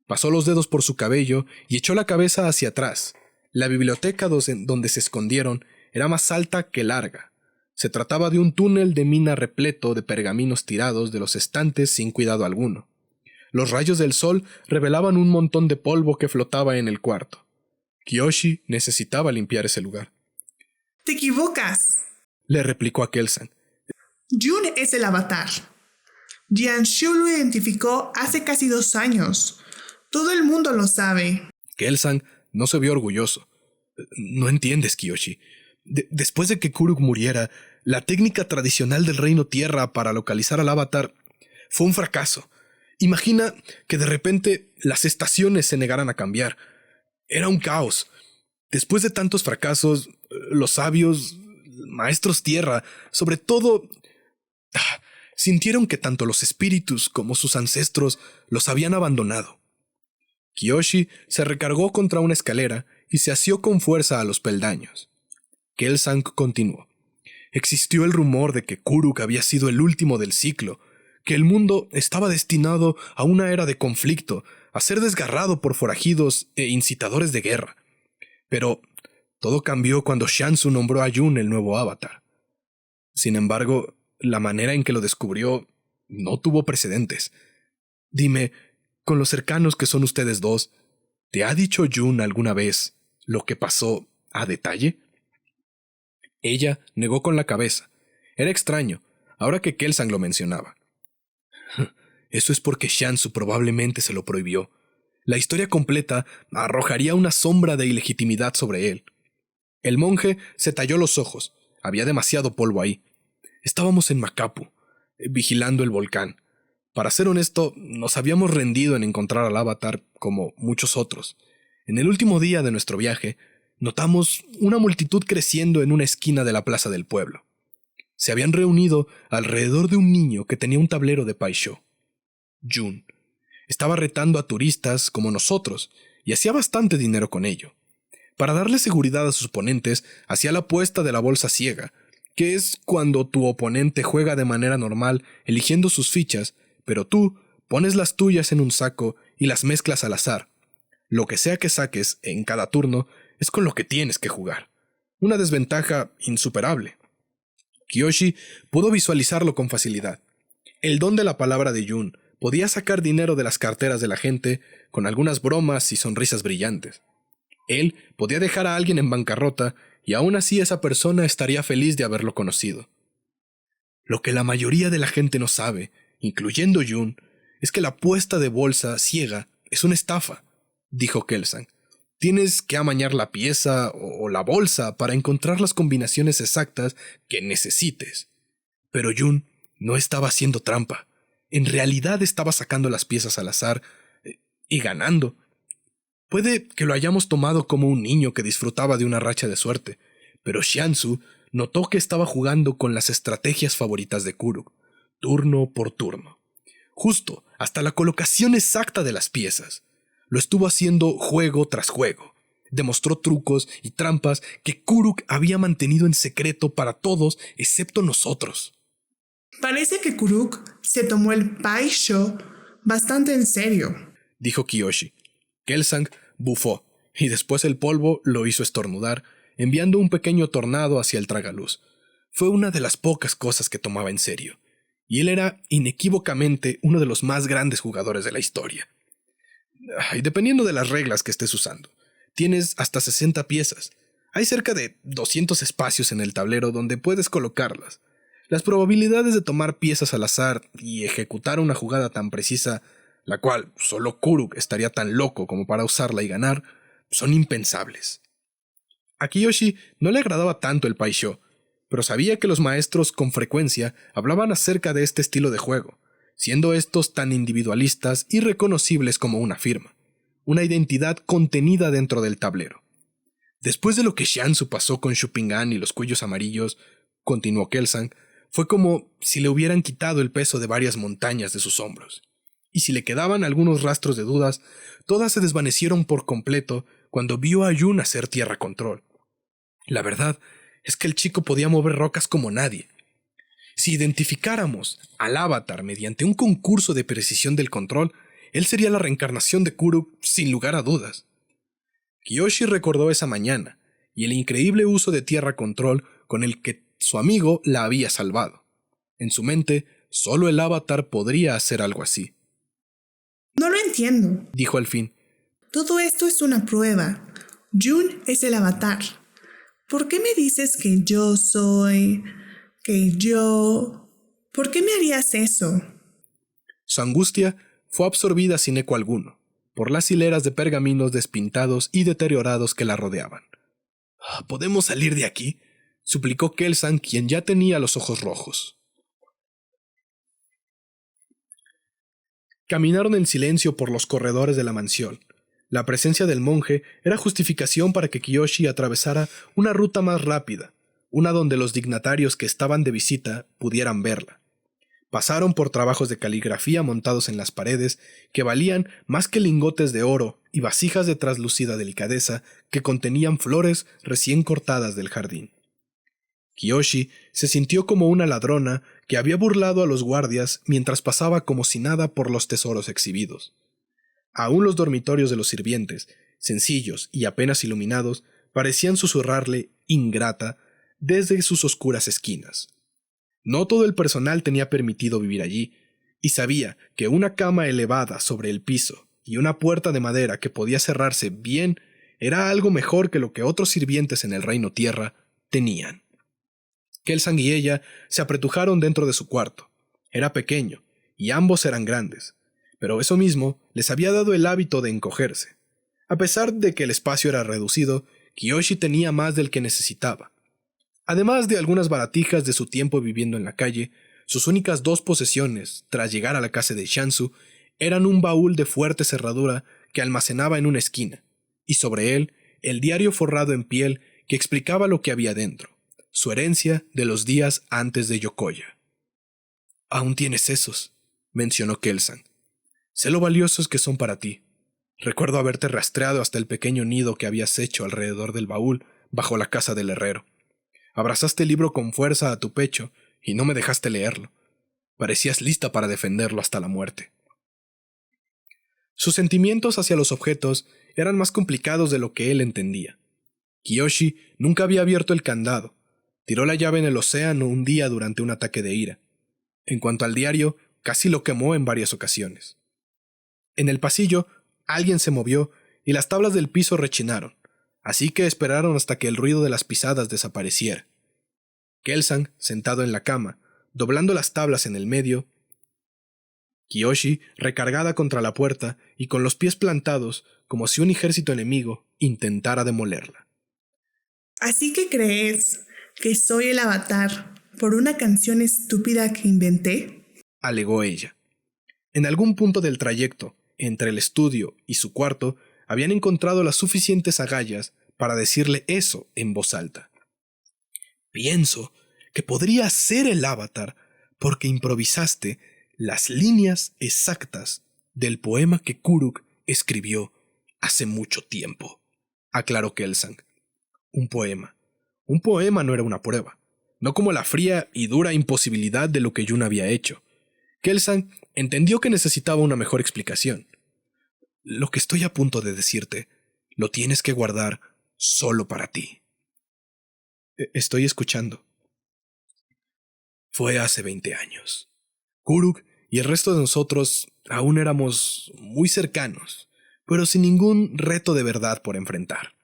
Pasó los dedos por su cabello y echó la cabeza hacia atrás. La biblioteca donde se escondieron era más alta que larga. Se trataba de un túnel de mina repleto de pergaminos tirados de los estantes sin cuidado alguno. Los rayos del sol revelaban un montón de polvo que flotaba en el cuarto. Kiyoshi necesitaba limpiar ese lugar. te equivocas. Le replicó a Kelsang. Jun es el avatar. Jianshu lo identificó hace casi 2 años. Todo el mundo lo sabe. Kelsang no se vio orgulloso. No entiendes, Kiyoshi. Después de que Kuruk muriera, la técnica tradicional del Reino Tierra para localizar al avatar fue un fracaso. Imagina que de repente las estaciones se negaran a cambiar. Era un caos. Después de tantos fracasos, los sabios, maestros tierra, sobre todo, sintieron que tanto los espíritus como sus ancestros los habían abandonado. Kiyoshi se recargó contra una escalera y se asió con fuerza a los peldaños. Kelsang continuó. Existió el rumor de que Kuruk había sido el último del ciclo, que el mundo estaba destinado a una era de conflicto, a ser desgarrado por forajidos e incitadores de guerra. Pero todo cambió cuando Shansu nombró a Jun el nuevo avatar. Sin embargo, la manera en que lo descubrió no tuvo precedentes. Dime, con lo cercanos que son ustedes dos, ¿te ha dicho Jun alguna vez lo que pasó a detalle? Ella negó con la cabeza. Era extraño, ahora que Kelsang lo mencionaba. Eso es porque Shansu probablemente se lo prohibió. La historia completa arrojaría una sombra de ilegitimidad sobre él. El monje se talló los ojos. Había demasiado polvo ahí. Estábamos en Makapu, vigilando el volcán. Para ser honesto, nos habíamos rendido en encontrar al avatar como muchos otros. En el último día de nuestro viaje, notamos una multitud creciendo en una esquina de la plaza del pueblo. Se habían reunido alrededor de un niño que tenía un tablero de Paisho. Jun estaba retando a turistas como nosotros y hacía bastante dinero con ello. Para darle seguridad a sus oponentes, hacía la apuesta de la bolsa ciega, que es cuando tu oponente juega de manera normal eligiendo sus fichas, pero tú pones las tuyas en un saco y las mezclas al azar. Lo que sea que saques en cada turno es con lo que tienes que jugar. Una desventaja insuperable. Kiyoshi pudo visualizarlo con facilidad. El don de la palabra de Jun podía sacar dinero de las carteras de la gente con algunas bromas y sonrisas brillantes. Él podía dejar a alguien en bancarrota y aún así esa persona estaría feliz de haberlo conocido. Lo que la mayoría de la gente no sabe, incluyendo Jun, es que la apuesta de bolsa ciega es una estafa, dijo Kelsang. Tienes que amañar la pieza o la bolsa para encontrar las combinaciones exactas que necesites. Pero Jun no estaba haciendo trampa. En realidad estaba sacando las piezas al azar y ganando. Puede que lo hayamos tomado como un niño que disfrutaba de una racha de suerte, pero Shansu notó que estaba jugando con las estrategias favoritas de Kuruk, turno por turno. Justo hasta la colocación exacta de las piezas. Lo estuvo haciendo juego tras juego. Demostró trucos y trampas que Kuruk había mantenido en secreto para todos excepto nosotros. Parece que Kuruk se tomó el Paisho bastante en serio, dijo Kiyoshi. Kelsang bufó, y después el polvo lo hizo estornudar, enviando un pequeño tornado hacia el tragaluz. Fue una de las pocas cosas que tomaba en serio, y él era inequívocamente uno de los más grandes jugadores de la historia. Y dependiendo de las reglas que estés usando, tienes hasta 60 piezas. Hay cerca de 200 espacios en el tablero donde puedes colocarlas. Las probabilidades de tomar piezas al azar y ejecutar una jugada tan precisa, la cual solo Kuruk estaría tan loco como para usarla y ganar, son impensables. A Kiyoshi no le agradaba tanto el Paisho, pero sabía que los maestros con frecuencia hablaban acerca de este estilo de juego, siendo estos tan individualistas y reconocibles como una firma, una identidad contenida dentro del tablero. Después de lo que Shansu pasó con Shupingan y los cuellos amarillos, continuó Kelsang, fue como si le hubieran quitado el peso de varias montañas de sus hombros. y si le quedaban algunos rastros de dudas, todas se desvanecieron por completo cuando vio a Jun hacer tierra control. La verdad es que el chico podía mover rocas como nadie. Si identificáramos al avatar mediante un concurso de precisión del control, él sería la reencarnación de Kuruk sin lugar a dudas. Kiyoshi recordó esa mañana y el increíble uso de tierra control con el que su amigo la había salvado. En su mente, solo el avatar podría hacer algo así. No lo entiendo, Dijo al fin. Todo esto es una prueba. Jun es el avatar. ¿Por qué me dices que yo soy? ¿Que yo? ¿Por qué me harías eso? Su angustia fue absorbida sin eco alguno por las hileras de pergaminos despintados y deteriorados que la rodeaban. ¿Podemos salir de aquí?, suplicó Kelsang, quien ya tenía los ojos rojos. Caminaron en silencio por los corredores de la mansión. La presencia del monje era justificación para que Kiyoshi atravesara una ruta más rápida, una donde los dignatarios que estaban de visita pudieran verla. Pasaron por trabajos de caligrafía montados en las paredes que valían más que lingotes de oro y vasijas de traslúcida delicadeza que contenían flores recién cortadas del jardín. Kiyoshi se sintió como una ladrona que había burlado a los guardias mientras pasaba como si nada por los tesoros exhibidos. Aún los dormitorios de los sirvientes, sencillos y apenas iluminados, parecían susurrarle ingrata desde sus oscuras esquinas. No todo el personal tenía permitido vivir allí, y sabía que una cama elevada sobre el piso y una puerta de madera que podía cerrarse bien era algo mejor que lo que otros sirvientes en el Reino Tierra tenían. Kelsang y ella se apretujaron dentro de su cuarto. Era pequeño, y ambos eran grandes, pero eso mismo les había dado el hábito de encogerse. A pesar de que el espacio era reducido, Kiyoshi tenía más del que necesitaba. Además de algunas baratijas de su tiempo viviendo en la calle, sus únicas 2 posesiones, tras llegar a la casa de Shansu, eran un baúl de fuerte cerradura que almacenaba en una esquina, y sobre él el diario forrado en piel que explicaba lo que había dentro, su herencia de los días antes de Yokoya. «Aún tienes esos», mencionó Kelsang. «Sé lo valiosos que son para ti. Recuerdo haberte rastreado hasta el pequeño nido que habías hecho alrededor del baúl bajo la casa del herrero. Abrazaste el libro con fuerza a tu pecho y no me dejaste leerlo. Parecías lista para defenderlo hasta la muerte». Sus sentimientos hacia los objetos eran más complicados de lo que él entendía. Kiyoshi nunca había abierto el candado. Tiró la llave en el océano un día durante un ataque de ira. En cuanto al diario, casi lo quemó en varias ocasiones. En el pasillo, alguien se movió y las tablas del piso rechinaron, así que esperaron hasta que el ruido de las pisadas desapareciera. Kelsang, sentado en la cama, doblando las tablas en el medio, Kiyoshi, recargada contra la puerta y con los pies plantados, como si un ejército enemigo intentara demolerla. ¿Así que crees que soy el avatar por una canción estúpida que inventé?, alegó ella. En algún punto del trayecto, entre el estudio y su cuarto, habían encontrado las suficientes agallas para decirle eso en voz alta. «Pienso que podría ser el avatar porque improvisaste las líneas exactas del poema que Kuruk escribió hace mucho tiempo», aclaró Kelsang. Un poema. Un poema no era una prueba, no como la fría y dura imposibilidad de lo que Jun había hecho. Kelsang entendió que necesitaba una mejor explicación. «Lo que estoy a punto de decirte, lo tienes que guardar solo para ti». «Estoy escuchando». «Fue hace 20 años. Kuruk y el resto de nosotros aún éramos muy cercanos, pero sin ningún reto de verdad por enfrentar.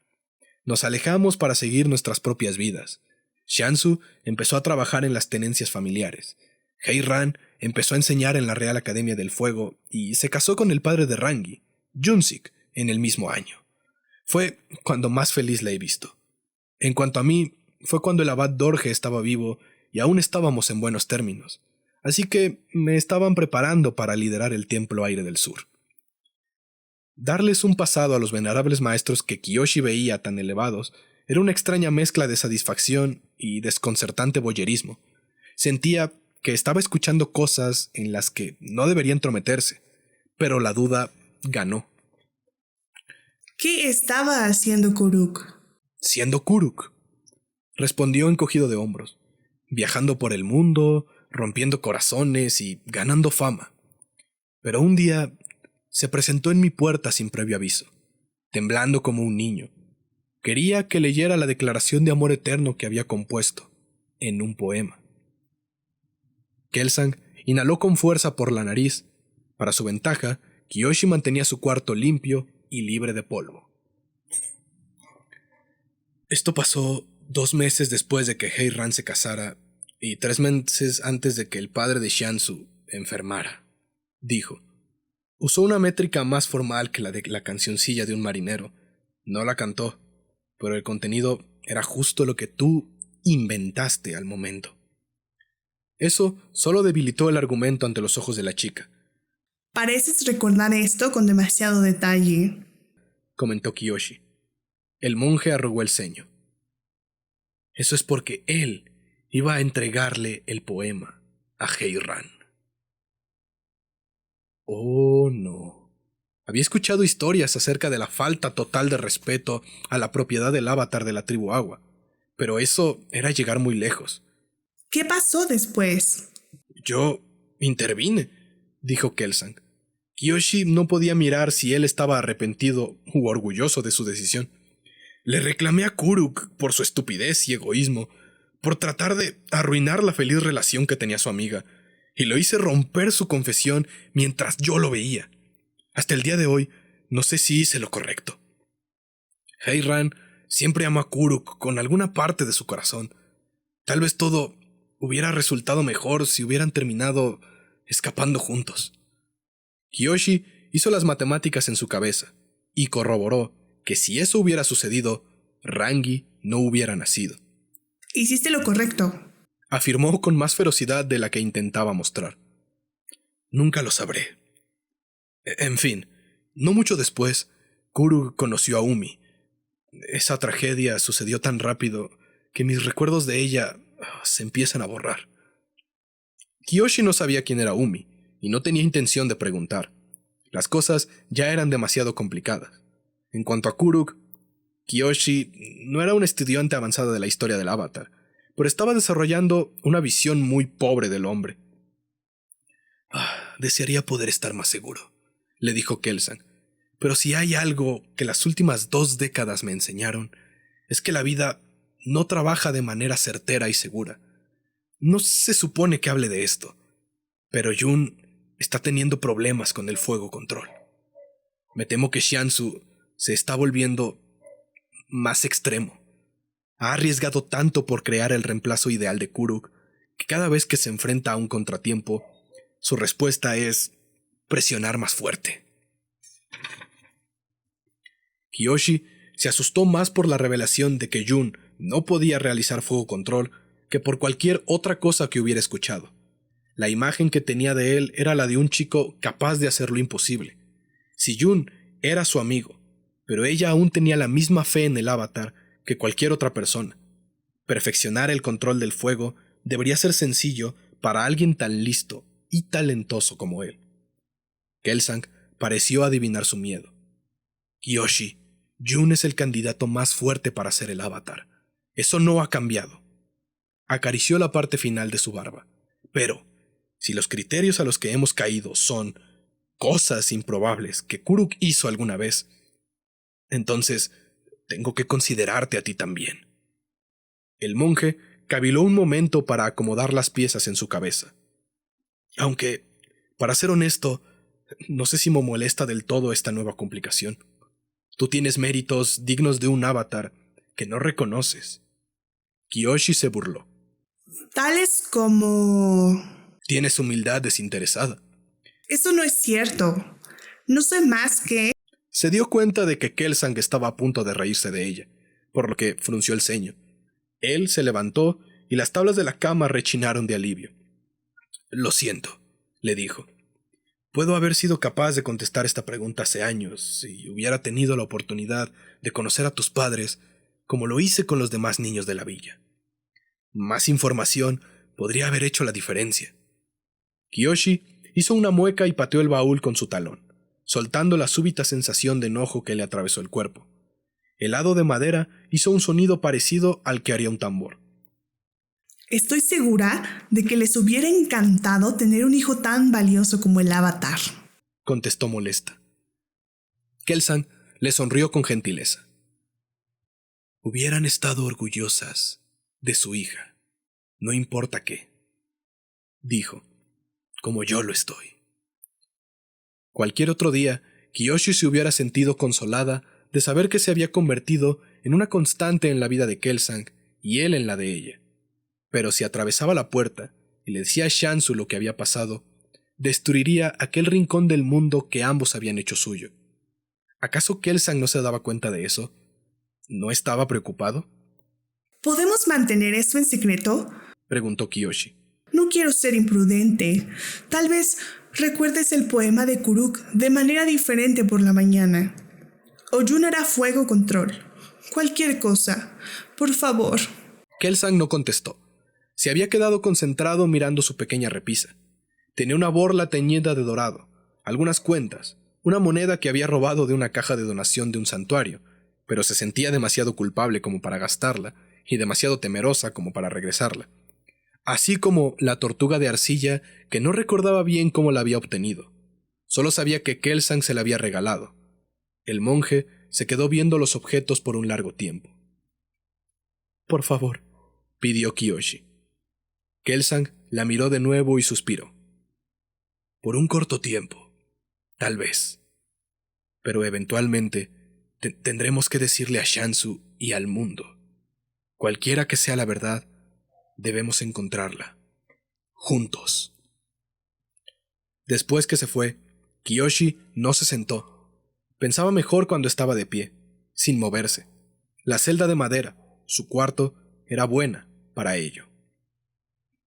Nos alejamos para seguir nuestras propias vidas. Shansu empezó a trabajar en las tenencias familiares. Heiran empezó a enseñar en la Real Academia del Fuego y se casó con el padre de Rangi, Junsik, en el mismo año. Fue cuando más feliz la he visto. En cuanto a mí, fue cuando el abad Dorje estaba vivo y aún estábamos en buenos términos, así que me estaban preparando para liderar el Templo Aire del Sur. Darles un pasado a los venerables maestros que Kiyoshi veía tan elevados era una extraña mezcla de satisfacción y desconcertante voyerismo. Sentía que estaba escuchando cosas en las que no debería entrometerse, pero la duda ganó. ¿Qué estaba haciendo Kuruk? Siendo Kuruk, respondió encogido de hombros, viajando por el mundo, rompiendo corazones y ganando fama. Pero un día se presentó en mi puerta sin previo aviso, temblando como un niño. Quería que leyera la declaración de amor eterno que había compuesto en un poema. Kelsang inhaló con fuerza por la nariz. Para su ventaja, Kiyoshi mantenía su cuarto limpio y libre de polvo. Esto pasó 2 meses después de que Hei-Ran se casara y 3 meses antes de que el padre de Xiansu enfermara, dijo. Usó una métrica más formal que la de la cancioncilla de un marinero. No la cantó, pero el contenido era justo lo que tú inventaste al momento. Eso solo debilitó el argumento ante los ojos de la chica. Pareces recordar esto con demasiado detalle, comentó Kiyoshi. El monje arrugó el ceño. Eso es porque él iba a entregarle el poema a Hei-Ran. Oh, no. Había escuchado historias acerca de la falta total de respeto a la propiedad del avatar de la tribu Agua, pero eso era llegar muy lejos. ¿Qué pasó después? Yo intervine, dijo Kelsang. Kiyoshi no podía mirar si él estaba arrepentido u orgulloso de su decisión. Le reclamé a Kuruk por su estupidez y egoísmo, por tratar de arruinar la feliz relación que tenía su amiga, y lo hice romper su confesión mientras yo lo veía. Hasta el día de hoy, no sé si hice lo correcto. Hei-Ran siempre amó a Kuruk con alguna parte de su corazón. Tal vez todo hubiera resultado mejor si hubieran terminado escapando juntos. Kiyoshi hizo las matemáticas en su cabeza y corroboró que si eso hubiera sucedido, Rangi no hubiera nacido. Hiciste lo correcto, afirmó con más ferocidad de la que intentaba mostrar. Nunca lo sabré. En fin, no mucho después, Kuruk conoció a Umi. Esa tragedia sucedió tan rápido que mis recuerdos de ella se empiezan a borrar. Kiyoshi no sabía quién era Umi y no tenía intención de preguntar. Las cosas ya eran demasiado complicadas. En cuanto a Kuruk, Kiyoshi no era un estudiante avanzado de la historia del Avatar, pero estaba desarrollando una visión muy pobre del hombre. Desearía poder estar más seguro, le dijo Kelsang, pero si hay algo que las últimas 2 décadas me enseñaron, es que la vida no trabaja de manera certera y segura. No se supone que hable de esto, pero Jun está teniendo problemas con el fuego control. Me temo que Xiansu se está volviendo más extremo. Ha arriesgado tanto por crear el reemplazo ideal de Kuruk que cada vez que se enfrenta a un contratiempo, su respuesta es presionar más fuerte. Kiyoshi se asustó más por la revelación de que Jun no podía realizar fuego control que por cualquier otra cosa que hubiera escuchado. La imagen que tenía de él era la de un chico capaz de hacer lo imposible. Si Jun era su amigo, pero ella aún tenía la misma fe en el avatar que cualquier otra persona. Perfeccionar el control del fuego debería ser sencillo para alguien tan listo y talentoso como él. Kelsang pareció adivinar su miedo. Kiyoshi, Jun es el candidato más fuerte para ser el avatar. Eso no ha cambiado. Acarició la parte final de su barba. Pero, si los criterios a los que hemos caído son cosas improbables que Kuruk hizo alguna vez, entonces tengo que considerarte a ti también. El monje caviló un momento para acomodar las piezas en su cabeza. Aunque, para ser honesto, no sé si me molesta del todo esta nueva complicación. Tú tienes méritos dignos de un avatar que no reconoces. Kiyoshi se burló. Tales como... Tienes humildad desinteresada. Eso no es cierto. No soy más que... Se dio cuenta de que Kelsang estaba a punto de reírse de ella, por lo que frunció el ceño. Él se levantó y las tablas de la cama rechinaron de alivio. Lo siento, le dijo. Puedo haber sido capaz de contestar esta pregunta hace años si hubiera tenido la oportunidad de conocer a tus padres como lo hice con los demás niños de la villa. Más información podría haber hecho la diferencia. Kiyoshi hizo una mueca y pateó el baúl con su talón. soltando la súbita sensación de enojo que le atravesó el cuerpo. El hado de madera hizo un sonido parecido al que haría un tambor. Estoy segura de que les hubiera encantado tener un hijo tan valioso como el Avatar, contestó molesta. Kelsang le sonrió con gentileza. Hubieran estado orgullosas de su hija, no importa qué, dijo, como yo lo estoy. Cualquier otro día, Kiyoshi se hubiera sentido consolada de saber que se había convertido en una constante en la vida de Kelsang y él en la de ella. Pero si atravesaba la puerta y le decía a Shansu lo que había pasado, destruiría aquel rincón del mundo que ambos habían hecho suyo. ¿Acaso Kelsang no se daba cuenta de eso? ¿No estaba preocupado? ¿Podemos mantener esto en secreto?, preguntó Kiyoshi. No quiero ser imprudente. Tal vez recuerdes el poema de Kuruk de manera diferente por la mañana. O Jun hará fuego control. Cualquier cosa. Por favor. Kelsang no contestó. Se había quedado concentrado mirando su pequeña repisa. Tenía una borla teñida de dorado, algunas cuentas, una moneda que había robado de una caja de donación de un santuario, pero se sentía demasiado culpable como para gastarla y demasiado temerosa como para regresarla. Así como la tortuga de arcilla que no recordaba bien cómo la había obtenido. Solo sabía que Kelsang se la había regalado. El monje se quedó viendo los objetos por un largo tiempo. «Por favor», pidió Kiyoshi. Kelsang la miró de nuevo y suspiró. «Por un corto tiempo, tal vez. Pero eventualmente tendremos que decirle a Shansu y al mundo. Cualquiera que sea la verdad, debemos encontrarla. Juntos». Después que se fue, Kiyoshi no se sentó. Pensaba mejor cuando estaba de pie, sin moverse. La celda de madera, su cuarto, era buena para ello.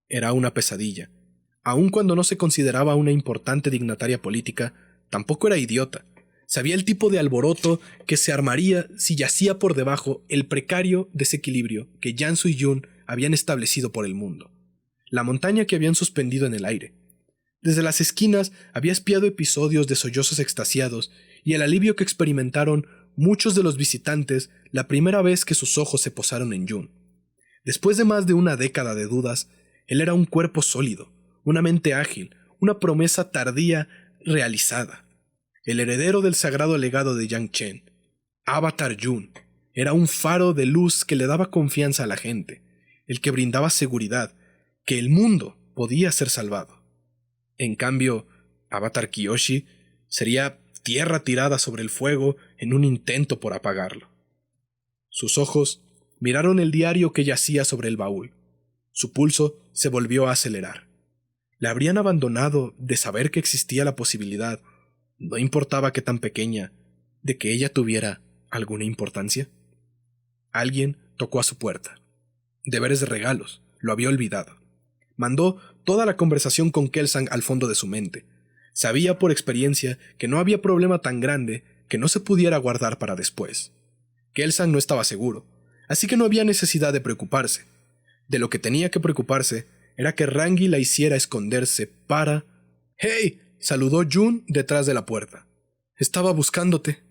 Era una pesadilla. Aun cuando no se consideraba una importante dignataria política, tampoco era idiota. Sabía el tipo de alboroto que se armaría si yacía por debajo el precario desequilibrio que Shansu y Jun habían establecido por el mundo. La montaña que habían suspendido en el aire. Desde las esquinas había espiado episodios de sollozos extasiados y el alivio que experimentaron muchos de los visitantes la primera vez que sus ojos se posaron en Jun. Después de más de una década de dudas, él era un cuerpo sólido, una mente ágil, una promesa tardía realizada. El heredero del sagrado legado de Yang Chen, Avatar Jun, era un faro de luz que le daba confianza a la gente, el que brindaba seguridad, que el mundo podía ser salvado. En cambio, Avatar Kiyoshi sería tierra tirada sobre el fuego en un intento por apagarlo. Sus ojos miraron el diario que yacía sobre el baúl. Su pulso se volvió a acelerar. ¿La habrían abandonado de saber que existía la posibilidad, no importaba qué tan pequeña, de que ella tuviera alguna importancia? Alguien tocó a su puerta. Deberes de regalos, lo había olvidado. Mandó toda la conversación con Kelsang al fondo de su mente. Sabía por experiencia que no había problema tan grande que no se pudiera guardar para después. Kelsang no estaba seguro, así que no había necesidad de preocuparse. De lo que tenía que preocuparse era que Rangi la hiciera esconderse para... «¡Hey!», saludó Jun detrás de la puerta. «Estaba buscándote».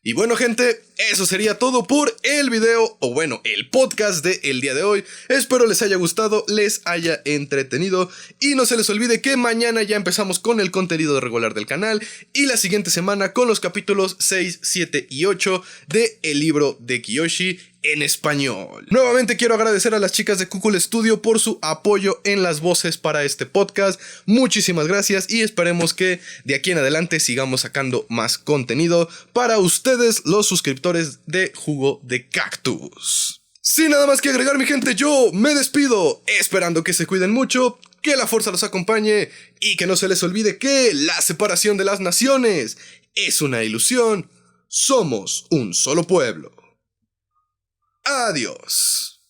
Y bueno, gente, eso sería todo por el video, o bueno, el podcast del día de hoy. Espero les haya gustado, les haya entretenido y no se les olvide que mañana ya empezamos con el contenido regular del canal y la siguiente semana con los capítulos 6, 7 y 8 de El libro de Kiyoshi en español. Nuevamente quiero agradecer a las chicas de Kukul Studio por su apoyo en las voces para este podcast. Muchísimas gracias y esperemos que de aquí en adelante sigamos sacando más contenido para ustedes, los suscriptores de Jugo de Cactus. Sin nada más que agregar, mi gente, yo me despido, esperando que se cuiden mucho, que la fuerza los acompañe y que no se les olvide que la separación de las naciones es una ilusión. Somos un solo pueblo. Adiós.